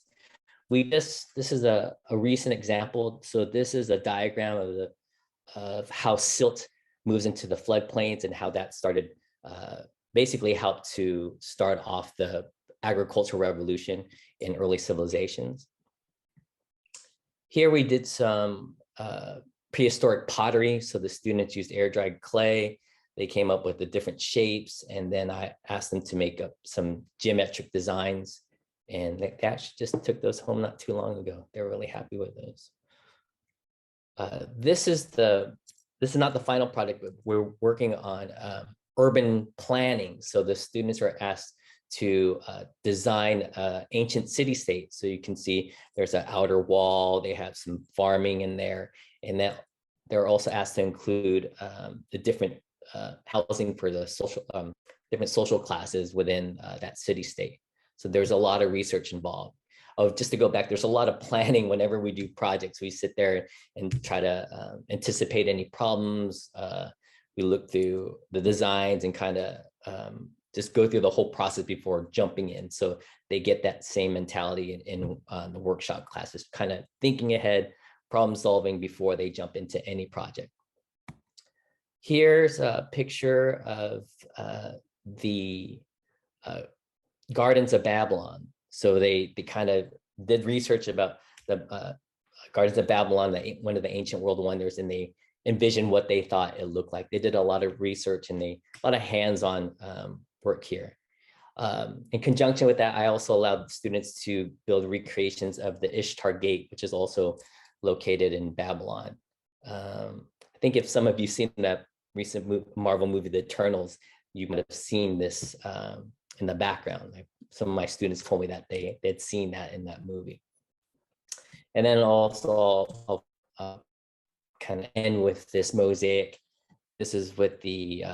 This is a recent example. So this is a diagram of how silt moves into the floodplains and how that started, basically helped to start off the agricultural revolution in early civilizations. Here we did some prehistoric pottery. So the students used air-dried clay. They came up with the different shapes, and then I asked them to make up some geometric designs, and they actually just took those home not too long ago. They're really happy with those. This is not the final product, but we're working on urban planning. So the students are asked to design ancient city-state. So you can see there's an outer wall, they have some farming in there, and that they're also asked to include the different housing for the different social classes within that city-state. So there's a lot of research involved. Oh, just to go back, there's a lot of planning whenever we do projects. We sit there and try to anticipate any problems. We look through the designs and kind of just go through the whole process before jumping in. So they get that same mentality in the workshop classes, kind of thinking ahead, problem solving before they jump into any project. Here's a picture of the Gardens of Babylon. So they kind of did research about the Gardens of Babylon, one of the ancient world wonders, and they envisioned what they thought it looked like. They did a lot of research and a lot of hands-on work here. In conjunction with that, I also allowed students to build recreations of the Ishtar Gate, which is also located in Babylon. I think if some of you seen that recent Marvel movie, The Eternals, you might have seen this in the background. Like some of my students told me that they'd seen that in that movie. And then also I'll kind of end with this mosaic. This is with the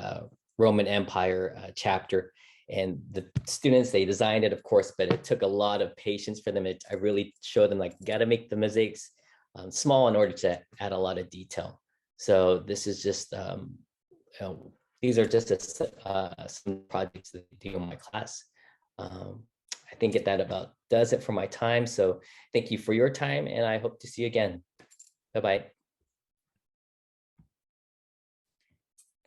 Roman Empire chapter. And the students, they designed it, of course, but it took a lot of patience for them. I really showed them, like, you got to make the mosaics small in order to add a lot of detail. So this is just, these are just some projects that I do in my class. I think that about does it for my time. So thank you for your time, and I hope to see you again. Bye-bye.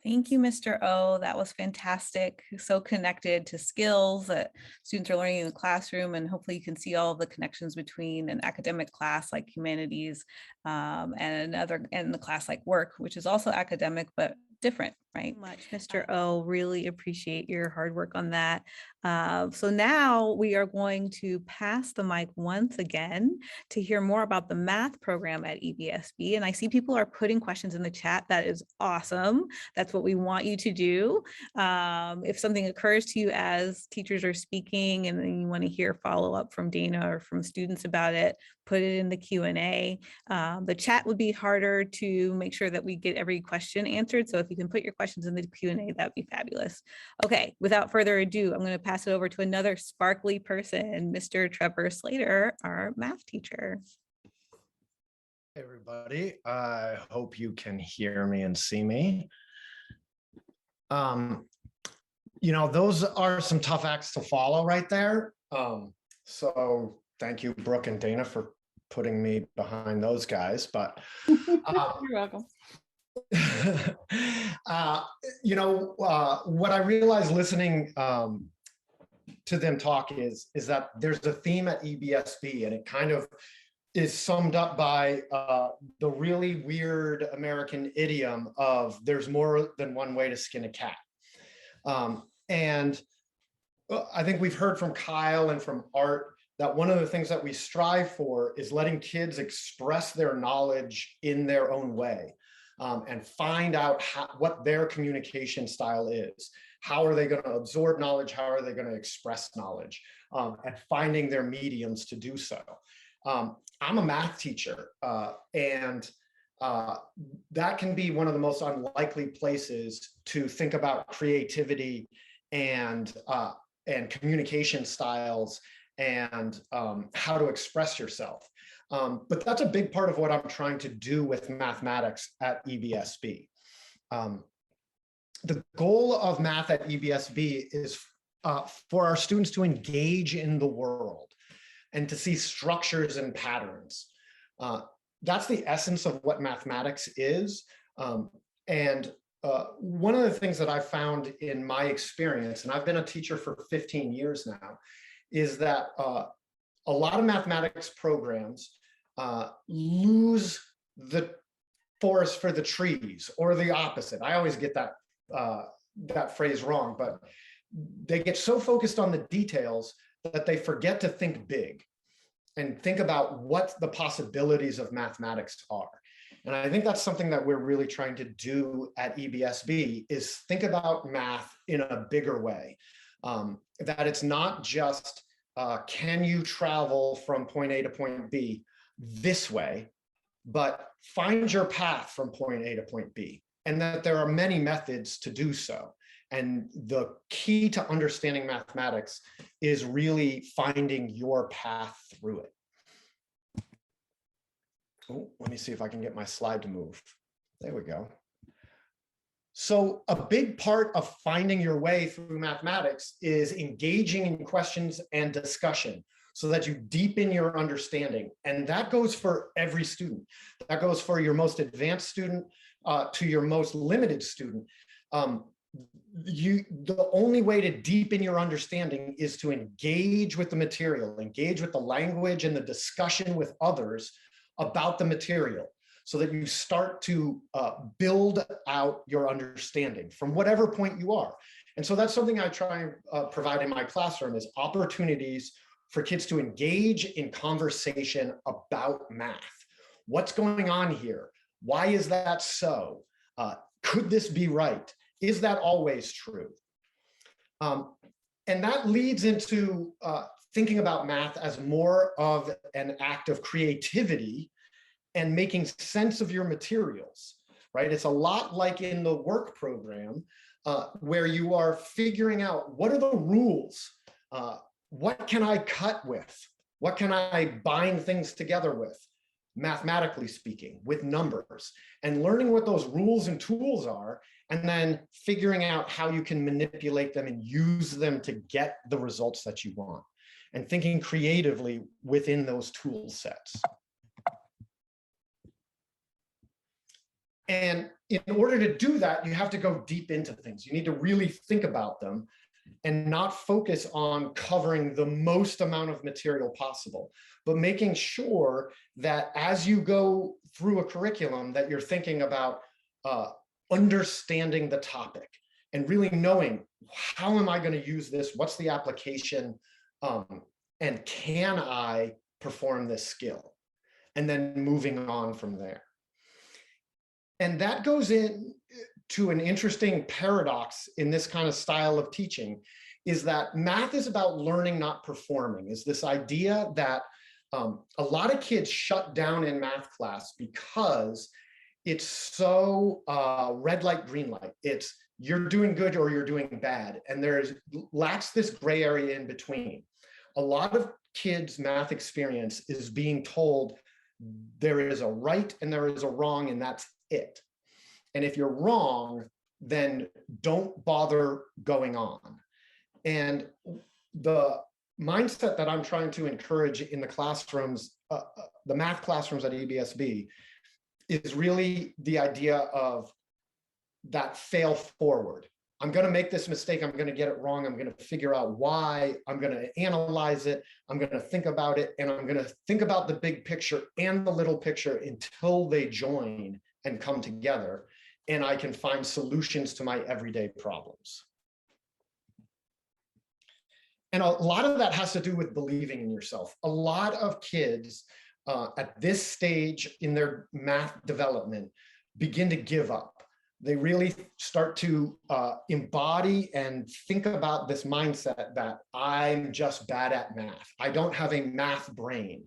Thank you, Mr. O. That was fantastic. So connected to skills that students are learning in the classroom, and hopefully you can see all of the connections between an academic class like humanities and the class like work, which is also academic, but different, right? Much, Mr. O. Really appreciate your hard work on that. So now we are going to pass the mic once again to hear more about the math program at EBSB. And I see people are putting questions in the chat. That is awesome. That's what we want you to do. If something occurs to you as teachers are speaking and then you want to hear follow up from Dana or from students about it, put it in the Q&A. The chat would be harder to make sure that we get every question answered. So if you can put your questions in the Q&A, that'd be fabulous. Okay, without further ado, I'm going to pass it over to another sparkly person, Mr. Trevor Slater, our math teacher. Hey everybody, I hope you can hear me and see me. You know, those are some tough acts to follow right there. So thank you, Brooke and Dana, for putting me behind those guys. But You're welcome. What I realized listening to them talk is that there's a theme at EBSB, and it kind of is summed up by the really weird American idiom of there's more than one way to skin a cat. And I think we've heard from Kyle and from Art that one of the things that we strive for is letting kids express their knowledge in their own way, and find out what their communication style is. How are they going to absorb knowledge? How are they going to express knowledge? And finding their mediums to do so. I'm a math teacher, and that can be one of the most unlikely places to think about creativity and communication styles and how to express yourself. But that's a big part of what I'm trying to do with mathematics at EBSB. The goal of math at EBSB is for our students to engage in the world and to see structures and patterns. That's the essence of what mathematics is. And one of the things that I found in my experience, and I've been a teacher for 15 years now, is that a lot of mathematics programs lose the forest for the trees, or the opposite. I always get that phrase wrong, but they get so focused on the details that they forget to think big and think about what the possibilities of mathematics are. And I think that's something that we're really trying to do at EBSB, is think about math in a bigger way. That it's not just, can you travel from point A to point B this way, but find your path from point A to point B, and that there are many methods to do so. And the key to understanding mathematics is really finding your path through it. Oh, let me see if I can get my slide to move. There we go. So a big part of finding your way through mathematics is engaging in questions and discussion so that you deepen your understanding. And that goes for every student. That goes for your most advanced student to your most limited student. The only way to deepen your understanding is to engage with the material, engage with the language and the discussion with others about the material, so that you start to build out your understanding from whatever point you are. And so that's something I try and provide in my classroom, is opportunities for kids to engage in conversation about math. What's going on here? Why is that so? Could this be right? Is that always true? And that leads into thinking about math as more of an act of creativity and making sense of your materials, right? It's a lot like in the work program where you are figuring out, what are the rules? What can I cut with? What can I bind things together with? Mathematically speaking, with numbers, and learning what those rules and tools are, and then figuring out how you can manipulate them and use them to get the results that you want, and thinking creatively within those tool sets. And in order to do that, you have to go deep into things. You need to really think about them and not focus on covering the most amount of material possible, but making sure that as you go through a curriculum that you're thinking about understanding the topic and really knowing, how am I going to use this? What's the application? And can I perform this skill? And then moving on from there. And that goes in to an interesting paradox in this kind of style of teaching, is that math is about learning, not performing. Is this idea that a lot of kids shut down in math class because it's so red light, green light. It's you're doing good or you're doing bad. And lacks this gray area in between. A lot of kids' math experience is being told there is a right and there is a wrong, and that's it. And if you're wrong, then don't bother going on. And the mindset that I'm trying to encourage in the classrooms, the math classrooms at EBSB, is really the idea of that fail forward. I'm going to make this mistake. I'm going to get it wrong. I'm going to figure out why. I'm going to analyze it. I'm going to think about it. And I'm going to think about the big picture and the little picture until they join and come together. And I can find solutions to my everyday problems. And a lot of that has to do with believing in yourself. A lot of kids at this stage in their math development begin to give up. They really start to embody and think about this mindset that I'm just bad at math. I don't have a math brain.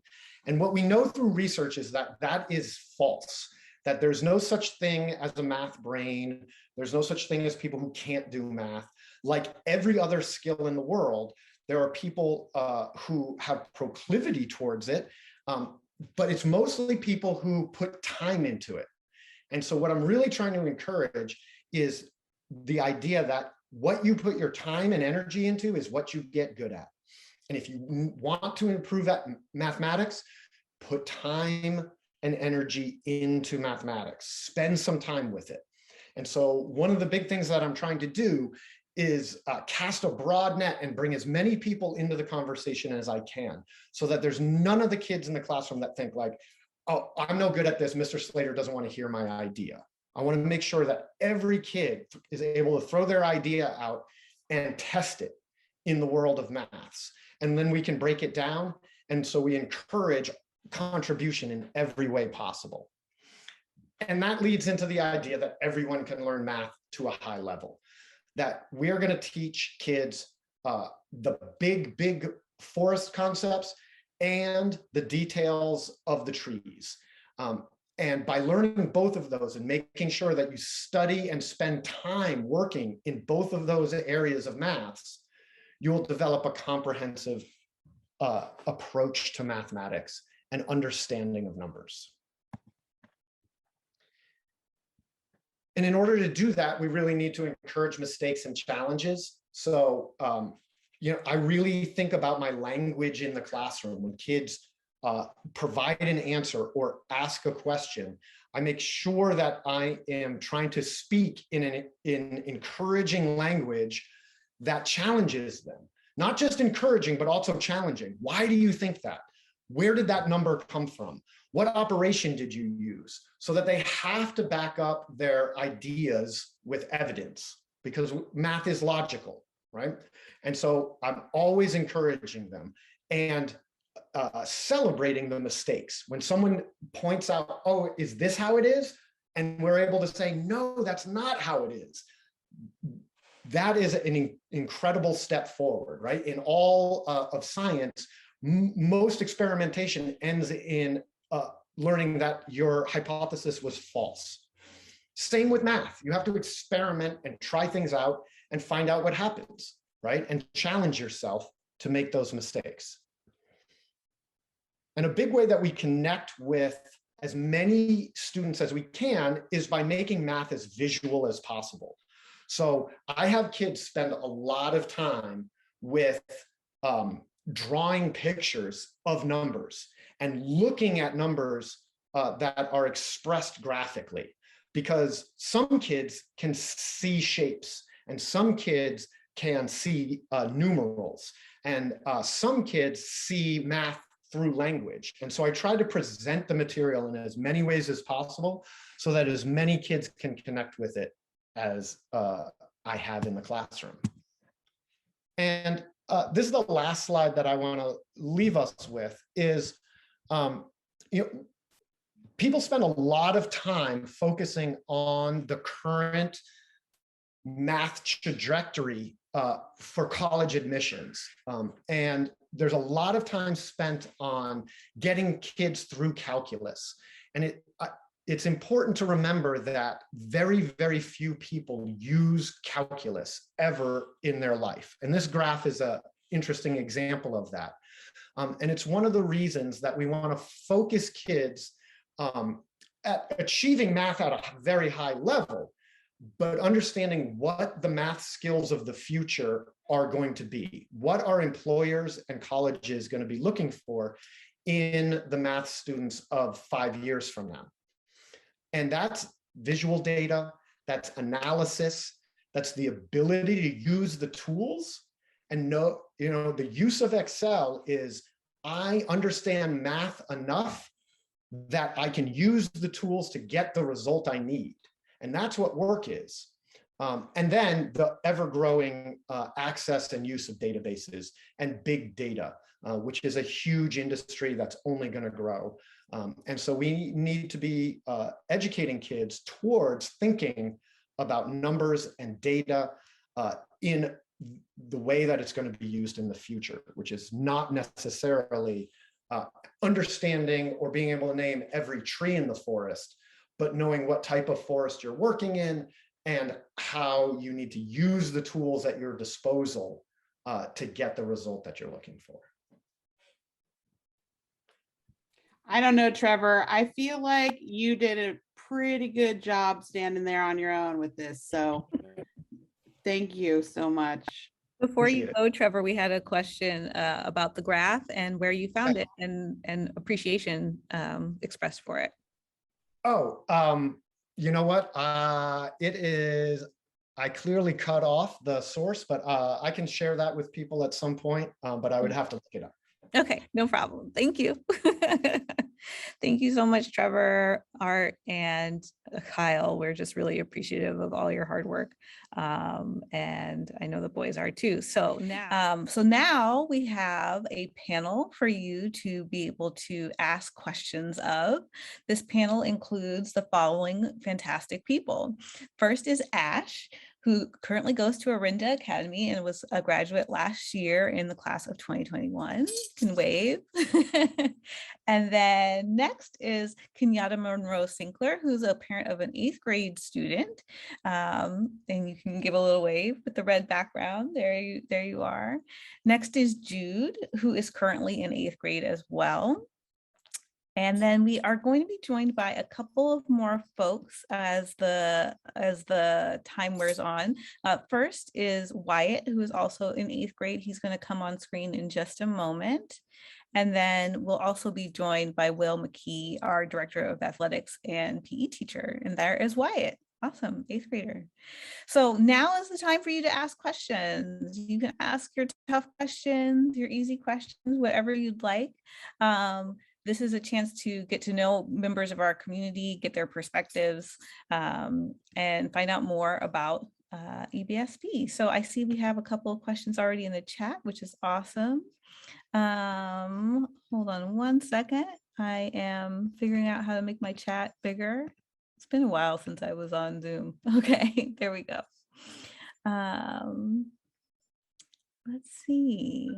And what we know through research is that that is false, that there's no such thing as a math brain. There's no such thing as people who can't do math. Like every other skill in the world, there are people who have proclivity towards it, but it's mostly people who put time into it. And so what I'm really trying to encourage is the idea that what you put your time and energy into is what you get good at. And if you want to improve at mathematics, put time and energy into mathematics, spend some time with it. And so one of the big things that I'm trying to do is cast a broad net and bring as many people into the conversation as I can, so that there's none of the kids in the classroom that think like, oh, I'm no good at this. Mr. Slater doesn't want to hear my idea. I want to make sure that every kid is able to throw their idea out and test it in the world of maths. And then we can break it down. And so we encourage contribution in every way possible. And that leads into the idea that everyone can learn math to a high level, that we're going to teach kids the big forest concepts and the details of the trees. And by learning both of those and making sure that you study and spend time working in both of those areas of maths, you will develop a comprehensive approach to mathematics and understanding of numbers. And in order to do that, we really need to encourage mistakes and challenges. So, I really think about my language in the classroom. When kids provide an answer or ask a question, I make sure that I am trying to speak in encouraging language that challenges them. Not just encouraging, but also challenging. Why do you think that? Where did that number come from? What operation did you use? So that they have to back up their ideas with evidence, because math is logical, right? And so I'm always encouraging them and celebrating the mistakes. When someone points out, oh, is this how it is? And we're able to say, no, that's not how it is. That is an incredible step forward, right? In all of science, most experimentation ends in learning that your hypothesis was false. Same with math. You have to experiment and try things out and find out what happens, right? And challenge yourself to make those mistakes. And a big way that we connect with as many students as we can is by making math as visual as possible. So I have kids spend a lot of time with drawing pictures of numbers and looking at numbers that are expressed graphically, because some kids can see shapes and some kids can see numerals, and some kids see math through language. And so I try to present the material in as many ways as possible so that as many kids can connect with it as I have in the classroom. And this is the last slide that I want to leave us with is, people spend a lot of time focusing on the current math trajectory for college admissions. And there's a lot of time spent on getting kids through calculus. And it's important to remember that very, very few people use calculus ever in their life. And this graph is an interesting example of that. And it's one of the reasons that we want to focus kids at achieving math at a very high level, but understanding what the math skills of the future are going to be. What are employers and colleges going to be looking for in the math students of 5 years from now? And that's visual data, that's analysis, that's the ability to use the tools and know, the use of Excel is I understand math enough that I can use the tools to get the result I need. And that's what work is. And then the ever-growing access and use of databases and big data, which is a huge industry that's only going to grow. And so we need to be educating kids towards thinking about numbers and data in the way that it's going to be used in the future, which is not necessarily understanding or being able to name every tree in the forest, but knowing what type of forest you're working in and how you need to use the tools at your disposal to get the result that you're looking for. I don't know, Trevor. I feel like you did a pretty good job standing there on your own with this. So thank you so much. Before you Appreciate it. go, Trevor, we had a question about the graph and where you found it and appreciation expressed for it. Oh, you know what? It is, I clearly cut off the source, but I can share that with people at some point, but I would have to look it up. Okay, no problem. Thank you. Thank you so much, Trevor, Art, and Kyle. We're just really appreciative of all your hard work. And I know the boys are too. So now we have a panel for you to be able to ask questions of. This panel includes the following fantastic people. First is Ash, who currently goes to Orinda Academy and was a graduate last year in the class of 2021. Can wave. And then next is Kenyatta Monroe Sinkler, who's a parent of an 8th grade student. And you can give a little wave with the red background. There you are. Next is Jude, who is currently in 8th grade as well. And then we are going to be joined by a couple of more folks as the time wears on. First is Wyatt, who is also in 8th grade. He's going to come on screen in just a moment. And then we'll also be joined by Will McKee, our Director of Athletics and PE teacher. And there is Wyatt. Awesome, 8th grader. So now is the time for you to ask questions. You can ask your tough questions, your easy questions, whatever you'd like. This is a chance to get to know members of our community, get their perspectives, and find out more about EBSB. So I see we have a couple of questions already in the chat, which is awesome. Hold on one second. I am figuring out how to make my chat bigger. It's been a while since I was on Zoom. Okay, there we go. Let's see.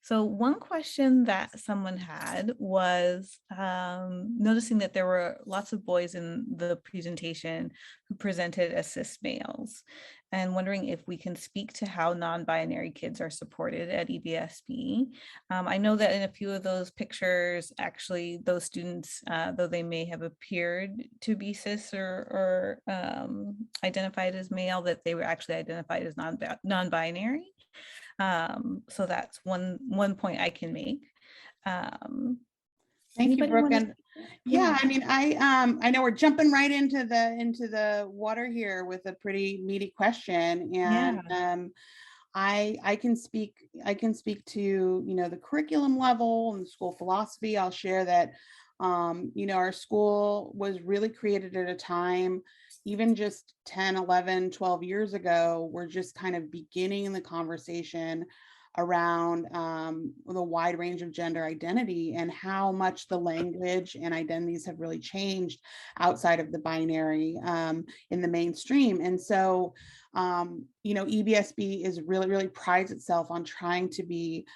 So one question that someone had was noticing that there were lots of boys in the presentation who presented as cis males, and wondering if we can speak to how non-binary kids are supported at EBSB. I know that in a few of those pictures, actually those students, though they may have appeared to be cis or identified as male, that they were actually identified as non-binary. So that's one point I can make. Thank you, Brooke. Wanna... Yeah, I mean, I know we're jumping right into the water here with a pretty meaty question, and I can speak to the curriculum level and the school philosophy. I'll share that our school was really created at a time, even just 10, 11, 12 years ago, we're just kind of beginning the conversation around the wide range of gender identity and how much the language and identities have really changed outside of the binary in the mainstream. And so, EBSB is really prides itself on trying to be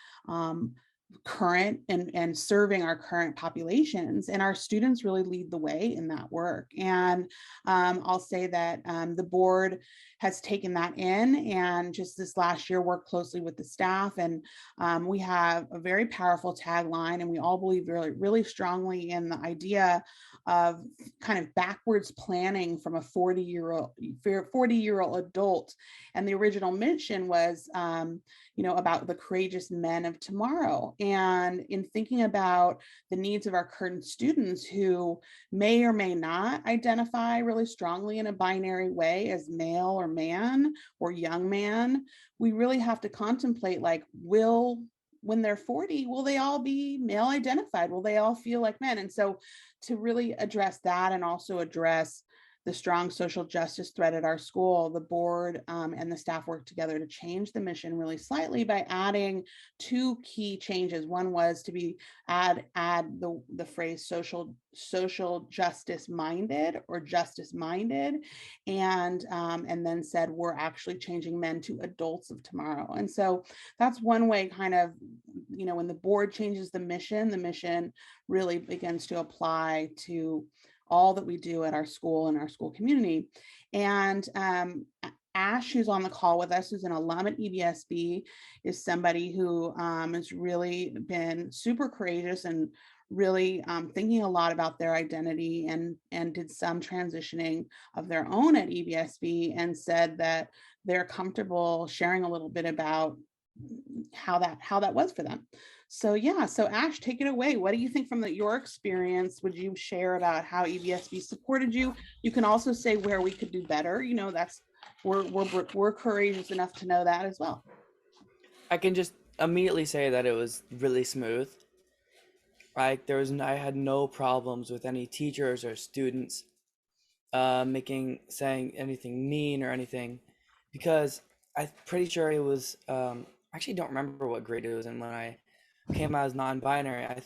current and serving our current populations, and our students really lead the way in that work. And I'll say that the board has taken that in, and just this last year worked closely with the staff, and we have a very powerful tagline, and we all believe really strongly in the idea of kind of backwards planning from a 40-year-old adult. And the original mission was, about the courageous men of tomorrow. And in thinking about the needs of our current students who may or may not identify really strongly in a binary way as male or man or young man, we really have to contemplate, like, when they're 40, will they all be male identified? Will they all feel like men? And so to really address that and also address the strong social justice thread at our school, the board and the staff worked together to change the mission really slightly by adding two key changes. One was to add the phrase social justice minded or justice minded, and then said we're actually changing men to adults of tomorrow. And so that's one way, kind of, when the board changes the mission really begins to apply to all that we do at our school and our school community. And Ash, who's on the call with us, who's an alum at EBSB, is somebody who has really been super courageous and really thinking a lot about their identity, and did some transitioning of their own at EBSB, and said that they're comfortable sharing a little bit about how that was for them. So yeah, so Ash, take it away. What do you think from your experience? Would you share about how EBSB supported you? You can also say where we could do better. That's we're courageous enough to know that as well. I can just immediately say that it was really smooth. Like I had no problems with any teachers or students saying anything mean or anything, because I'm pretty sure it was I actually don't remember what grade it was in when I came out as non-binary. I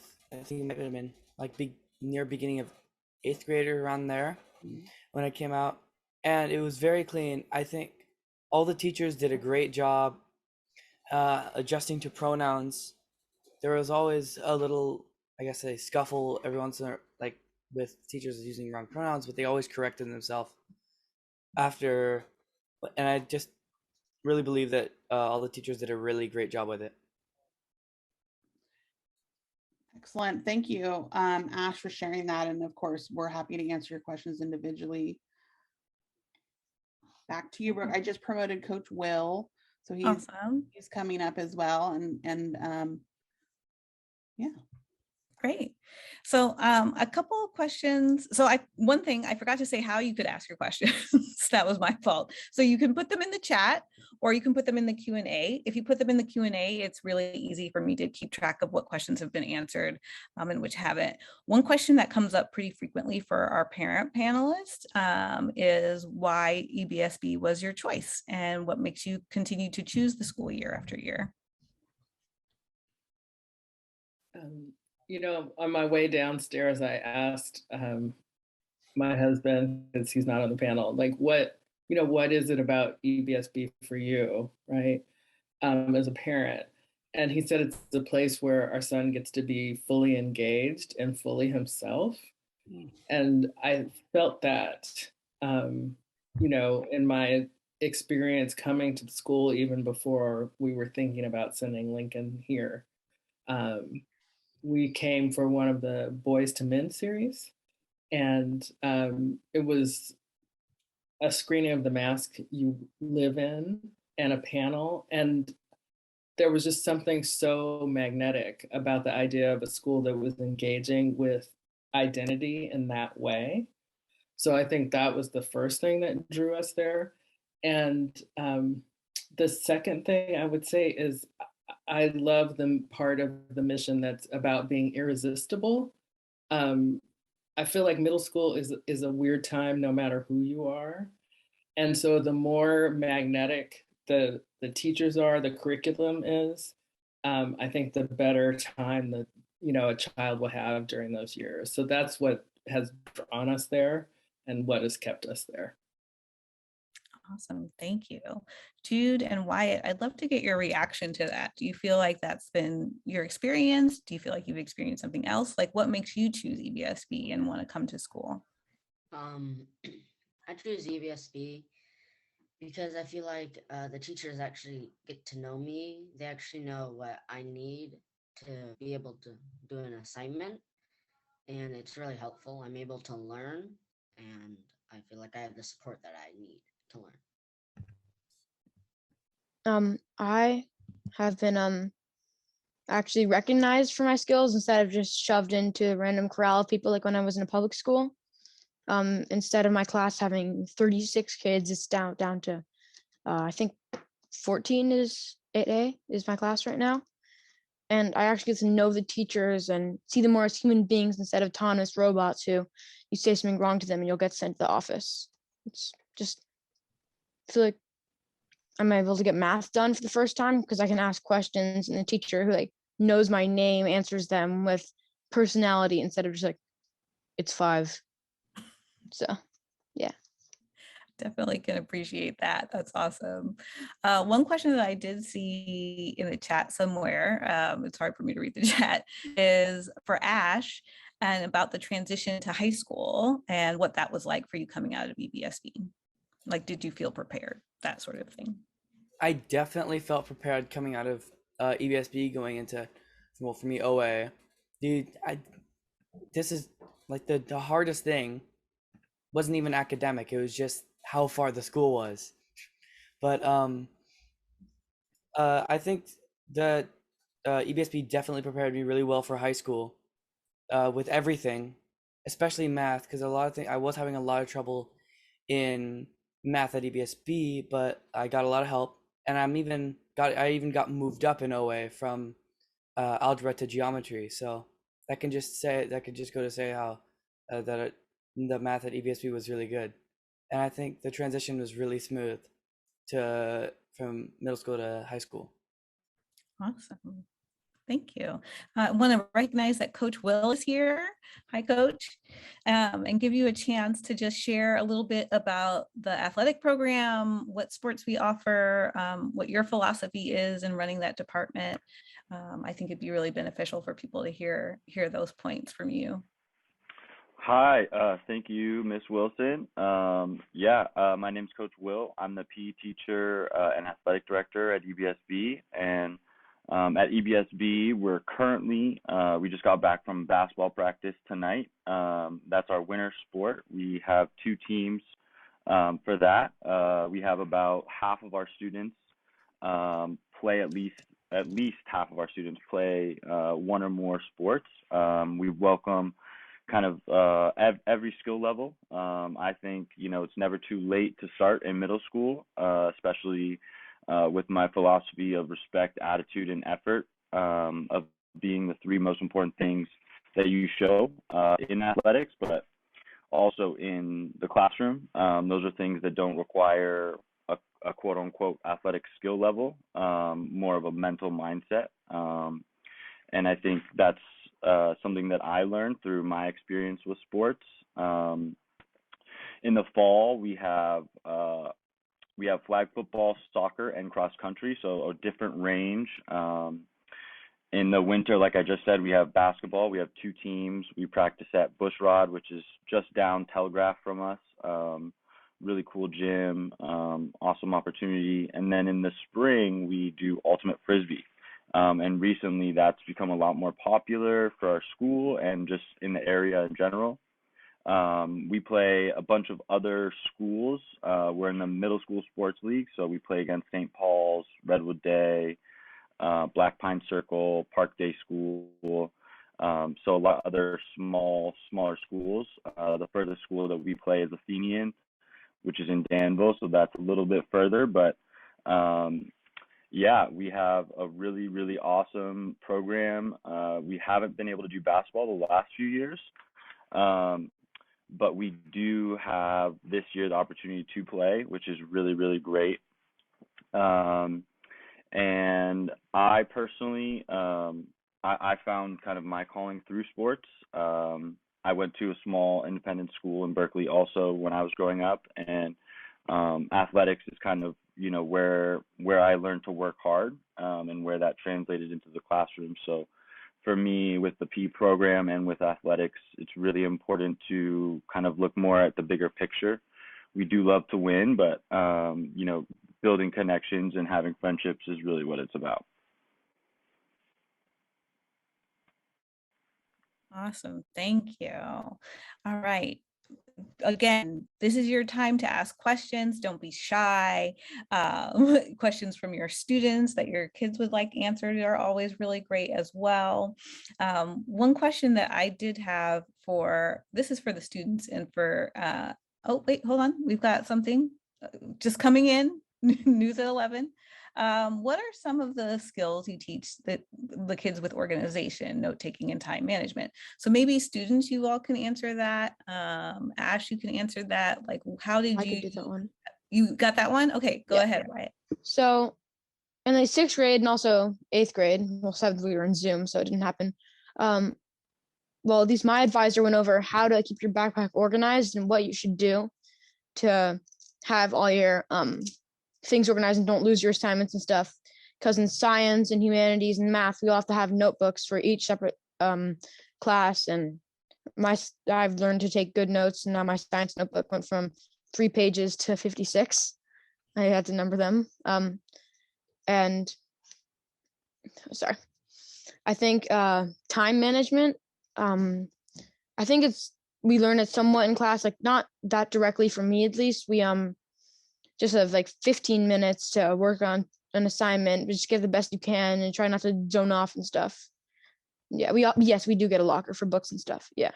think it might have been like near beginning of 8th grade or around there when I came out, and it was very clean. I think all the teachers did a great job adjusting to pronouns. There was always a little, I guess, a scuffle every once in a, like with teachers using wrong pronouns, but they always corrected themselves after. And I just really believe that all the teachers did a really great job with it. Excellent. Thank you, Ash, for sharing that. And of course, we're happy to answer your questions individually. Back to you, Brooke. I just promoted Coach Will, so he's coming up as well. And yeah. Great. So a couple of questions. So one thing I forgot to say how you could ask your questions. That was my fault. So you can put them in the chat, or you can put them in the Q&A. If you put them in the Q&A, it's really easy for me to keep track of what questions have been answered and which haven't. One question that comes up pretty frequently for our parent panelists is why EBSB was your choice and what makes you continue to choose the school year after year. On my way downstairs, I asked my husband, since he's not on the panel, like, what is it about EBSB for you, right? As a parent. And he said it's a place where our son gets to be fully engaged and fully himself. And I felt that, in my experience coming to the school, even before we were thinking about sending Lincoln here. We came for one of the Boys to Men series, and it was a screening of The Mask You Live In and a panel, and there was just something so magnetic about the idea of a school that was engaging with identity in that way. So I think that was the first thing that drew us there. And the second thing I would say is I love the part of the mission that's about being irresistible. I feel like middle school is a weird time no matter who you are. And so the more magnetic the teachers are, the curriculum is, I think the better time that a child will have during those years. So that's what has drawn us there and what has kept us there. Awesome. Thank you. Jude and Wyatt, I'd love to get your reaction to that. Do you feel like that's been your experience? Do you feel like you've experienced something else? Like, what makes you choose EBSB and want to come to school? I choose EBSB because I feel like the teachers actually get to know me. They actually know what I need to be able to do an assignment. and it's really helpful. I'm able to learn, and I feel like I have the support that I need to learn. I have been actually recognized for my skills instead of just shoved into a random corral of people like when I was in a public school. Instead of my class having 36 kids, it's down to I think 14 is 8A is my class right now. And I actually get to know the teachers and see them more as human beings instead of autonomous robots who you say something wrong to them and you'll get sent to the office. It's just, I feel like I'm able to get math done for the first time because I can ask questions and the teacher who like knows my name answers them with personality instead of just like, it's 5. So, yeah. Definitely can appreciate that. That's awesome. One question that I did see in the chat somewhere, it's hard for me to read the chat, is for Ash and about the transition to high school and what that was like for you coming out of EBSB. Like, did you feel prepared? That sort of thing. I definitely felt prepared coming out of EBSB going into, well, for me, OA. Dude, this is like the hardest thing wasn't even academic. It was just how far the school was. But I think that EBSB definitely prepared me really well for high school with everything, especially math, because a lot of things I was having a lot of trouble in math at EBSB, but I got a lot of help, and I even got moved up in OA from algebra to geometry. So that can just go to say how the math at EBSB was really good, and I think the transition was really smooth from middle school to high school. Awesome. Thank you. I want to recognize that Coach Will is here. Hi, Coach. And give you a chance to just share a little bit about the athletic program, what sports we offer, what your philosophy is in running that department. I think it'd be really beneficial for people to hear those points from you. Hi, thank you, Miss Wilson. My name's Coach Will. I'm the PE teacher and athletic director at EBSB. And at EBSB, we're currently, we just got back from basketball practice tonight. That's our winter sport. We have 2 teams for that. We have about half of our students play at least half of our students play one or more sports. We welcome kind of every skill level. I think, it's never too late to start in middle school, especially with my philosophy of respect, attitude, and effort, of being the 3 most important things that you show in athletics, but also in the classroom. Those are things that don't require a quote unquote athletic skill level, more of a mental mindset. And I think that's something that I learned through my experience with sports. In the fall, we have flag football, soccer, and cross country, so a different range. In the winter, like I just said, we have basketball. We have 2 teams. We practice at Bushrod, which is just down Telegraph from us. Really cool gym, awesome opportunity. And then in the spring, we do ultimate frisbee. And recently that's become a lot more popular for our school and just in the area in general. We play a bunch of other schools. We're in the middle school sports league, so we play against St. Paul's, Redwood Day, Black Pine Circle, Park Day School. So a lot of other smaller schools. The furthest school that we play is Athenian, which is in Danville, so that's a little bit further, but we have a really, really awesome program. We haven't been able to do basketball the last few years, but we do have this year the opportunity to play, which is really, really great. And I personally, I found kind of my calling through sports. I went to a small independent school in Berkeley also when I was growing up, and athletics is kind of, where I learned to work hard, and where that translated into the classroom. So for me, with the PE program and with athletics, it's really important to kind of look more at the bigger picture. We do love to win, but, building connections and having friendships is really what it's about. Awesome. Thank you. All right. Again, this is your time to ask questions. Don't be shy. Questions from your students that your kids would like answered are always really great as well. One question that I did have this is for the students and for, oh, wait, hold on. We've got something just coming in, news at 11. What are some of the skills you teach the kids with organization, note taking, and time management? So maybe students, you all can answer that. Ash, you can answer that. Like, how did I could do that one. You got that one? Okay, go Yeah. ahead, Wyatt. So in like 6th grade and also 8th grade, well, 7th we were in Zoom, so it didn't happen. Well, at least my advisor went over how to keep your backpack organized and what you should do to have all your things organized and don't lose your assignments and stuff. Because in science and humanities and math, we all have to have notebooks for each separate class. And I've learned to take good notes, and now my science notebook went from 3 pages to 56. I had to number them. And sorry, I think time management. I think we learn it somewhat in class, like not that directly from me at least. We just have like 15 minutes to work on an assignment, just give the best you can and try not to zone off and stuff. Yeah, yes, we do get a locker for books and stuff. Yeah.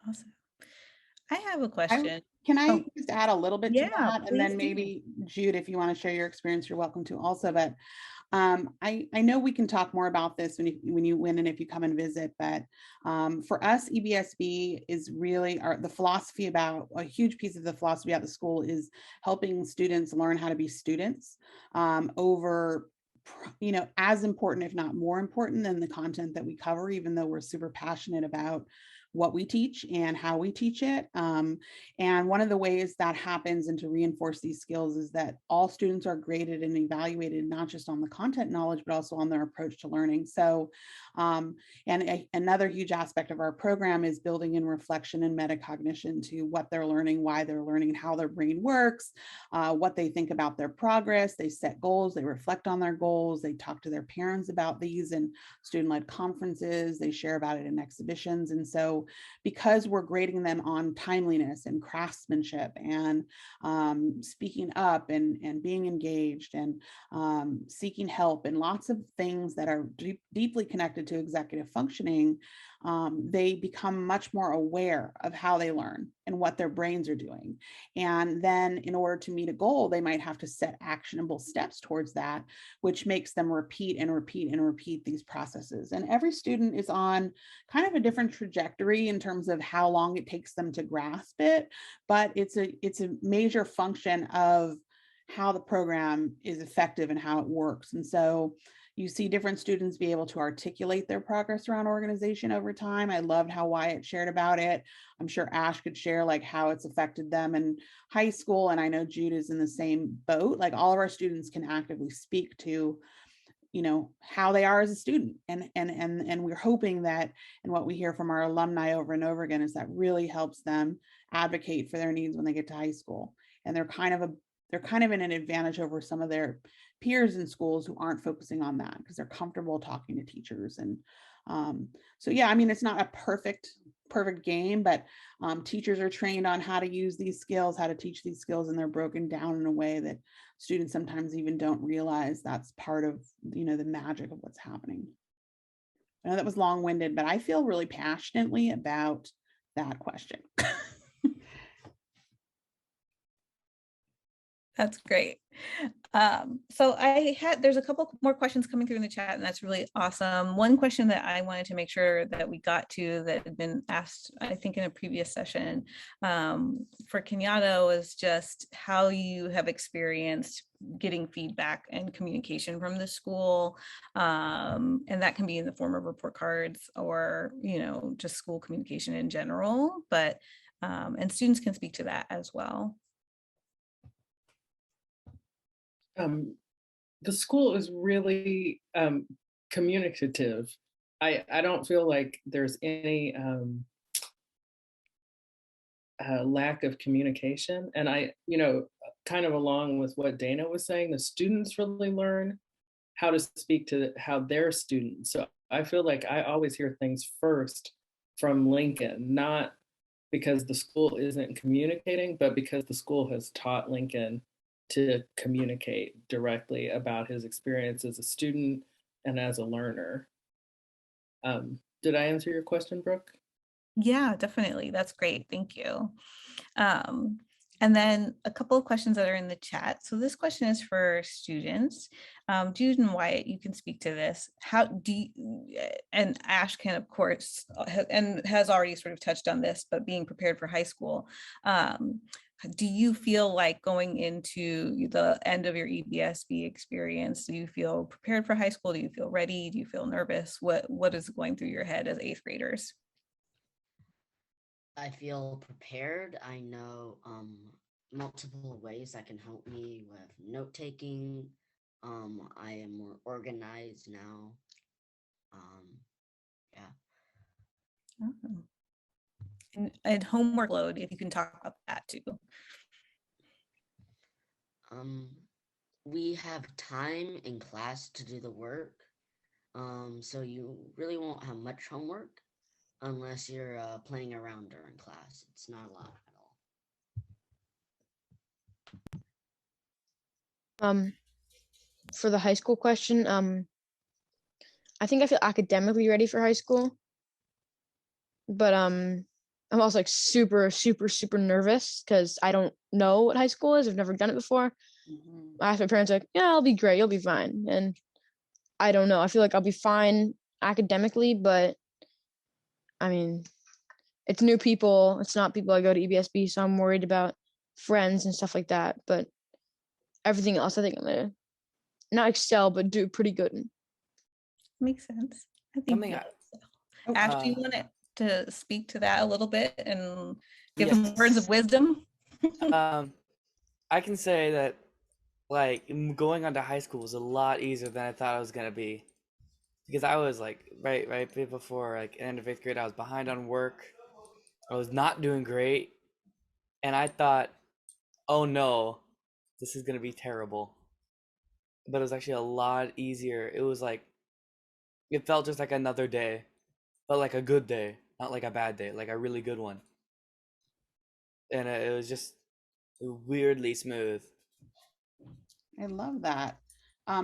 Awesome. I have a question. Can I just add a little bit to Yeah, that? And then please do. maybe Jude, if you want to share your experience, you're welcome to also. But I know we can talk more about this when you win and if you come and visit. But for us, EBSB is really the philosophy about a huge piece of the philosophy at the school is helping students learn how to be students over, you know, as important, if not more important than the content that we cover, even though we're super passionate about what we teach and how we teach it. And one of the ways that happens and to reinforce these skills is that all students are graded and evaluated, not just on the content knowledge, but also on their approach to learning. So, another huge aspect of our program is building in reflection and metacognition to what they're learning, why they're learning, how their brain works, what they think about their progress. They set goals, they reflect on their goals, they talk to their parents about these in student-led conferences, they share about it in exhibitions. And so because we're grading them on timeliness and craftsmanship and speaking up and being engaged and seeking help and lots of things that are deeply connected to executive functioning, they become much more aware of how they learn and what their brains are doing. And then in order to meet a goal, they might have to set actionable steps towards that, which makes them repeat and repeat and repeat these processes. And every student is on kind of a different trajectory in terms of how long it takes them to grasp it, but it's a major function of how the program is effective and how it works. And so you see different students be able to articulate their progress around organization over time. I loved how Wyatt shared about it. I'm sure Ash could share like how it's affected them in high school. And I know Jude is in the same boat. Like all of our students can actively speak to, you know, how they are as a student. And we're hoping that, and what we hear from our alumni over and over again is that really helps them advocate for their needs when they get to high school. And they're kind of in an advantage over some of their peers in schools who aren't focusing on that because they're comfortable talking to teachers. And so, yeah, I mean, it's not a perfect game, but teachers are trained on how to use these skills, how to teach these skills, and they're broken down in a way that students sometimes even don't realize that's part of, you know, the magic of what's happening. I know that was long-winded, but I feel really passionately about that question. That's great. So there's a couple more questions coming through in the chat, and that's really awesome. One question that I wanted to make sure that we got to that had been asked, I think in a previous session for Kenyatta, was just how you have experienced getting feedback and communication from the school. And that can be in the form of report cards or, you know, just school communication in general, but, and students can speak to that as well. The school is really communicative. I don't feel like there's any lack of communication. And you know, kind of along with what Dana was saying, the students really learn how to speak to how their students. So I feel like I always hear things first from Lincoln, not because the school isn't communicating, but because the school has taught Lincoln to communicate directly about his experience as a student and as a learner. Did I answer your question, Brooke? Yeah, definitely. That's great. Thank you. And then a couple of questions that are in the chat. So this question is for students. Jude and Wyatt, you can speak to this. How do you, and Ash can, of course, and has already sort of touched on this, but being prepared for high school, do you feel like going into the end of your EBSB experience, do you feel prepared for high school? Do you feel ready? Do you feel nervous? What is going through your head as 8th graders? I feel prepared. I know multiple ways that can help me with note taking. I am more organized now. Yeah. And homework load, if you can talk about that too. We have time in class to do the work. So you really won't have much homework unless you're playing around during class. It's not a lot at all. For the high school question, I think I feel academically ready for high school, but I'm also like super nervous because I don't know what high school is. I've never done it before. I asked my parents, like, yeah, I'll be great, you'll be fine. And I don't know. I feel like I'll be fine academically, but I mean, it's new people. It's not people I go to EBSB, so I'm worried about friends and stuff like that. But everything else, I think I'm gonna not excel, but do pretty good. Makes sense. I think. Ash, do you want to speak to that a little bit and give some words of wisdom? I can say that like going on to high school was a lot easier than I thought it was gonna be, because I was like right before like end of 8th grade, I was behind on work. I was not doing great, and I thought, oh no, this is gonna be terrible. But it was actually a lot easier. It was like, it felt just like another day, but like a good day, not like a bad day, like a really good one. And it was just weirdly smooth. I love that.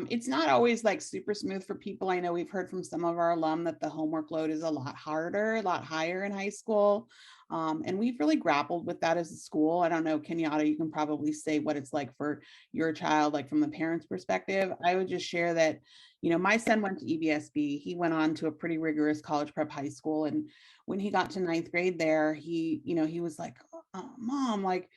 It's not always like super smooth for people. I know we've heard from some of our alum that the homework load is a lot harder, a lot higher in high school. And we've really grappled with that as a school. I don't know, Kenyatta, you can probably say what it's like for your child, like from the parents' perspective. I would just share that, you know, my son went to EBSB. He went on to a pretty rigorous college prep high school. And when he got to 9th grade there, he was like, oh, Mom, like,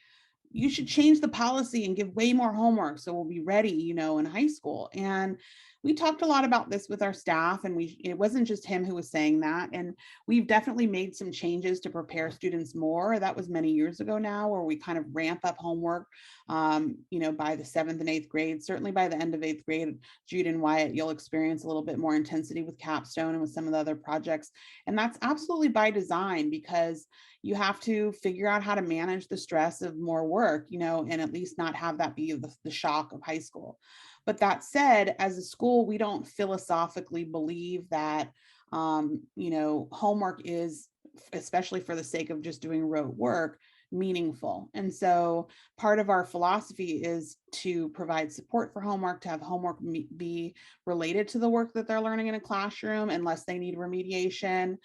you should change the policy and give way more homework so we'll be ready, you know, in high school. And we talked a lot about this with our staff, and it wasn't just him who was saying that. And we've definitely made some changes to prepare students more. That was many years ago now, where we kind of ramp up homework, you know, by the 7th and 8th grade. Certainly by the end of 8th grade, Jude and Wyatt, you'll experience a little bit more intensity with Capstone and with some of the other projects. And that's absolutely by design, because you have to figure out how to manage the stress of more work, you know, and at least not have that be the shock of high school. But that said, as a school, we don't philosophically believe that, you know, homework is, especially for the sake of just doing rote work, meaningful. And so part of our philosophy is to provide support for homework, to have homework be related to the work that they're learning in a classroom, unless they need remediation,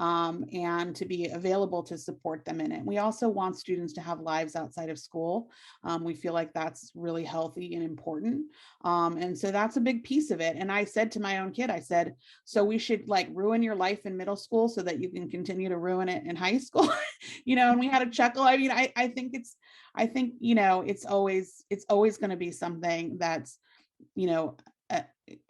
and to be available to support them in it. We also want students to have lives outside of school. We feel like that's really healthy and important. And so that's a big piece of it. And I said to my own kid, I said, so we should like ruin your life in middle school so that you can continue to ruin it in high school, you know, and we had a chuckle. I mean, I think, you know, it's always going to be something that's, you know,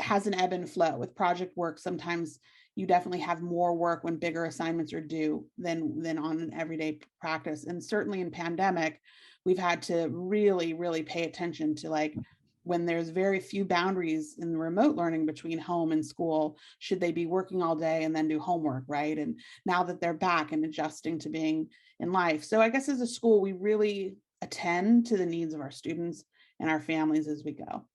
has an ebb and flow with project work. Sometimes you definitely have more work when bigger assignments are due than on an everyday practice. And certainly in pandemic, we've had to really pay attention to, like, when there's very few boundaries in the remote learning between home and school, should they be working all day and then do homework, right? And now that they're back and adjusting to being in life. So I guess as a school, we really attend to the needs of our students and our families as we go.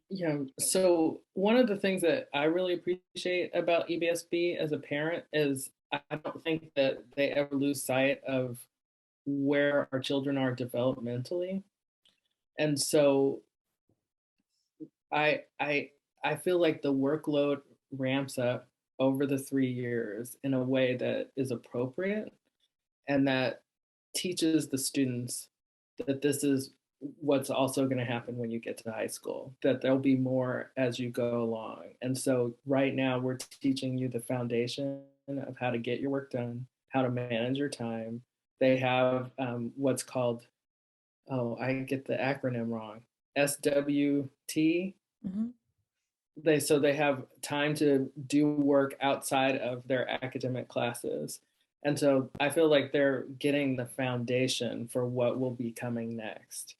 Yeah, so one of the things that I really appreciate about EBSB as a parent is I don't think that they ever lose sight of where our children are developmentally. And so I feel like the workload ramps up over the 3 years in a way that is appropriate and that teaches the students that this is what's also going to happen when you get to high school, that there'll be more as you go along. And so right now we're teaching you the foundation of how to get your work done, how to manage your time. They have what's called, oh, I get the acronym wrong, SWT. Mhm. They have time to do work outside of their academic classes. And so I feel like they're getting the foundation for what will be coming next.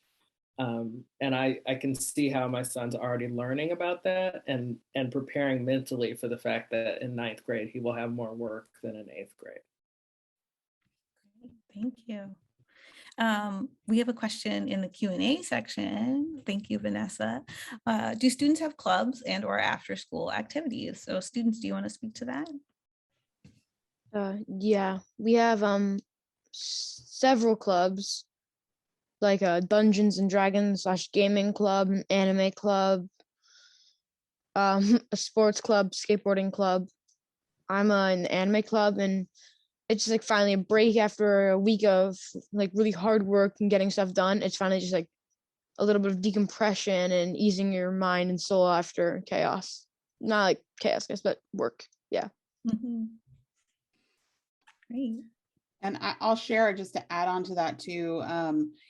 And I can see how my son's already learning about that and preparing mentally for the fact that in ninth grade he will have more work than in eighth grade. Thank you. We have a question in the Q&A section. Thank you, Vanessa. Do students have clubs and or after school activities? So students, do you want to speak to that? Yeah, we have several clubs, like a Dungeons and Dragons / gaming club, an anime club, a sports club, skateboarding club. I'm in the anime club, and it's just like finally a break after a week of like really hard work and getting stuff done. It's finally just like a little bit of decompression and easing your mind and soul after chaos. Not like chaos, guys, but work. Yeah. Mhm. Great. And I'll share just to add on to that too.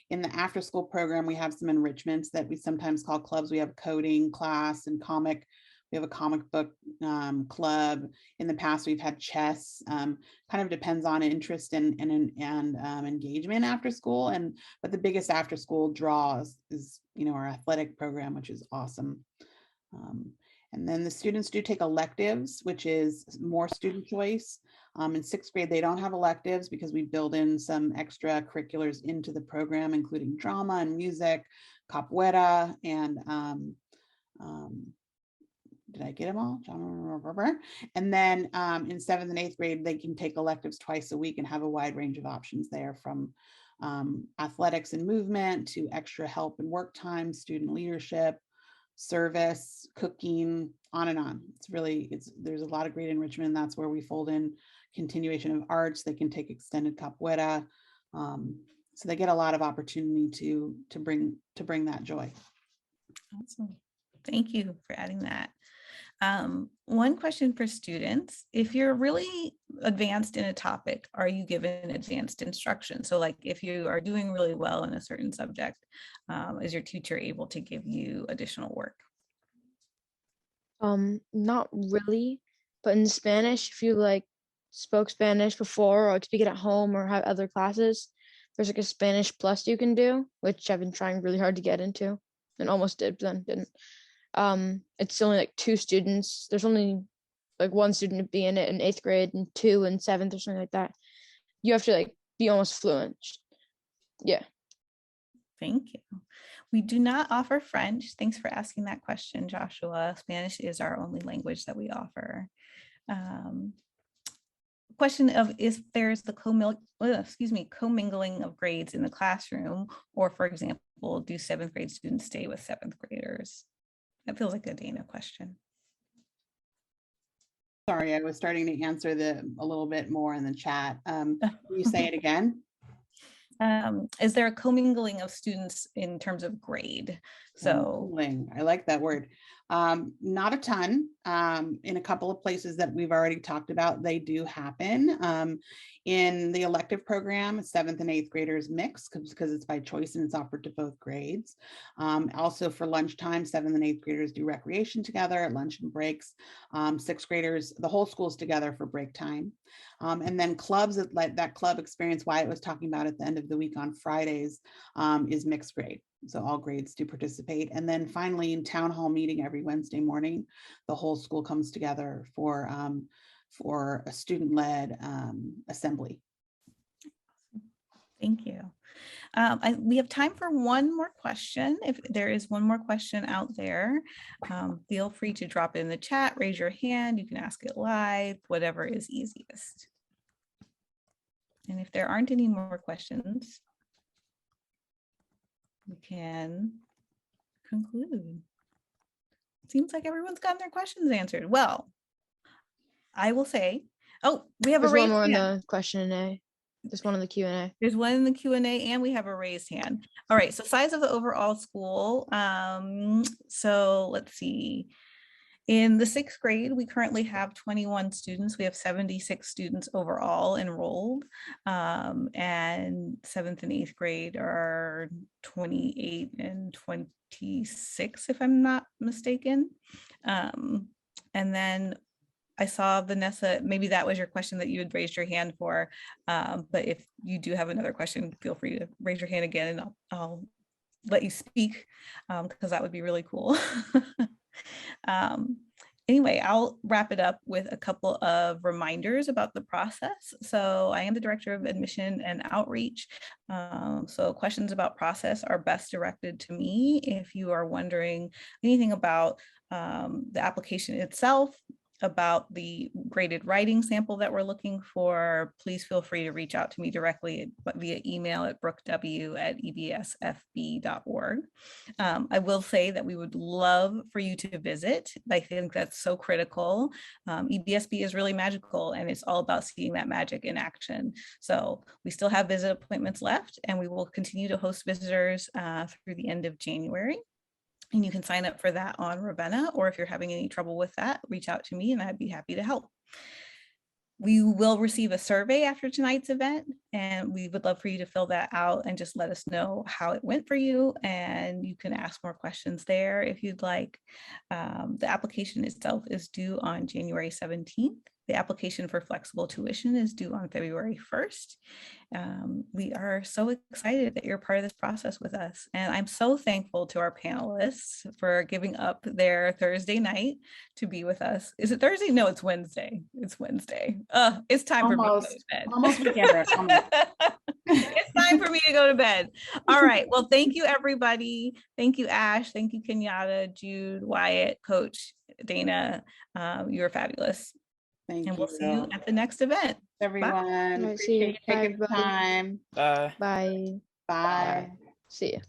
In the after school program, we have some enrichments that we sometimes call clubs. We have coding class and comic. We have a comic book club. In the past, we've had chess. Kind of depends on interest and engagement after school. But the biggest after school draw is our athletic program, which is awesome. And then the students do take electives, which is more student choice. In sixth grade, they don't have electives because we build in some extracurriculars into the program, including drama and music, capoeira, and did I get them all? And then in seventh and eighth grade, they can take electives twice a week and have a wide range of options there, from athletics and movement to extra help and work time, student leadership, service, cooking, on and on. There's a lot of great enrichment, and that's where we fold in continuation of arts. They can take extended capoeira. So they get a lot of opportunity to bring that joy. Awesome. Thank you for adding that. One question for students: if you're really advanced in a topic, are you given advanced instruction? So like if you are doing really well in a certain subject, is your teacher able to give you additional work? Not really, but in Spanish, if you like spoke Spanish before or like speak it at home or have other classes, there's like a Spanish plus you can do, which I've been trying really hard to get into and almost did, but then didn't. It's only like 2 students. There's only like 1 student to be in it in 8th grade and 2 in 7th or something like that. You have to like be almost fluent. Yeah. Thank you. We do not offer French. Thanks for asking that question, Joshua. Spanish is our only language that we offer. Question of if there's the commingling of grades in the classroom, or for example, do 7th grade students stay with 7th graders? That feels like a Dana question. Sorry, I was starting to answer a little bit more in the chat. Can you say it again? Is there a commingling of students in terms of grade? So I like that word. Not a ton. In a couple of places that we've already talked about, they do happen. In the elective program, 7th and 8th graders mix because it's by choice and it's offered to both grades. Also for lunchtime, 7th and 8th graders do recreation together at lunch and breaks. 6th graders, the whole school's together for break time. And then clubs, like that club experience Wyatt was talking about at the end of the week on Fridays, is mixed grade. So all grades do participate. And then finally, in town hall meeting every Wednesday morning, the whole school comes together for a student-led assembly. Thank you. We have time for one more question. If there is one more question out there, feel free to drop it in the chat, raise your hand. You can ask it live, whatever is easiest. And if there aren't any more questions, we can conclude. Seems like everyone's gotten their questions answered. Well, I will say, oh, we have There's a one raised more in hand. the question and A. There's one in the Q&A. There's one in the Q&A and we have a raised hand. All right, so size of the overall school. So let's see. In the 6th grade, we currently have 21 students. We have 76 students overall enrolled. And 7th and 8th grade are 28 and 26, if I'm not mistaken. And then I saw Vanessa, maybe that was your question that you had raised your hand for. But if you do have another question, feel free to raise your hand again and I'll let you speak because that would be really cool. Anyway, I'll wrap it up with a couple of reminders about the process. So I am the Director of Admission and Outreach. So questions about process are best directed to me. If you are wondering anything about the application itself, about the graded writing sample that we're looking for, please feel free to reach out to me directly via email at brookw@ebsfb.org. I will say that we would love for you to visit. I think that's so critical. EBSB is really magical and it's all about seeing that magic in action. So we still have visit appointments left and we will continue to host visitors through the end of January. And you can sign up for that on Ravenna, or if you're having any trouble with that, reach out to me and I'd be happy to help. We will receive a survey after tonight's event, and we would love for you to fill that out and just let us know how it went for you. And you can ask more questions there if you'd like. The application itself is due on January 17th. The application for flexible tuition is due on February 1st. We are so excited that you're part of this process with us. And I'm so thankful to our panelists for giving up their Thursday night to be with us. Is it Thursday? No, it's Wednesday. It's Wednesday. It's time for me to go to bed. Almost weekend. It's time for me to go to bed. All right. Well, thank you, everybody. Thank you, Ash. Thank you, Kenyatta, Jude, Wyatt, Coach, Dana. You're fabulous. Thank and you. we'll see you at the next event. Everyone, Bye. See you. appreciate you taking the Bye, everybody. time. Bye. Bye. Bye. See you.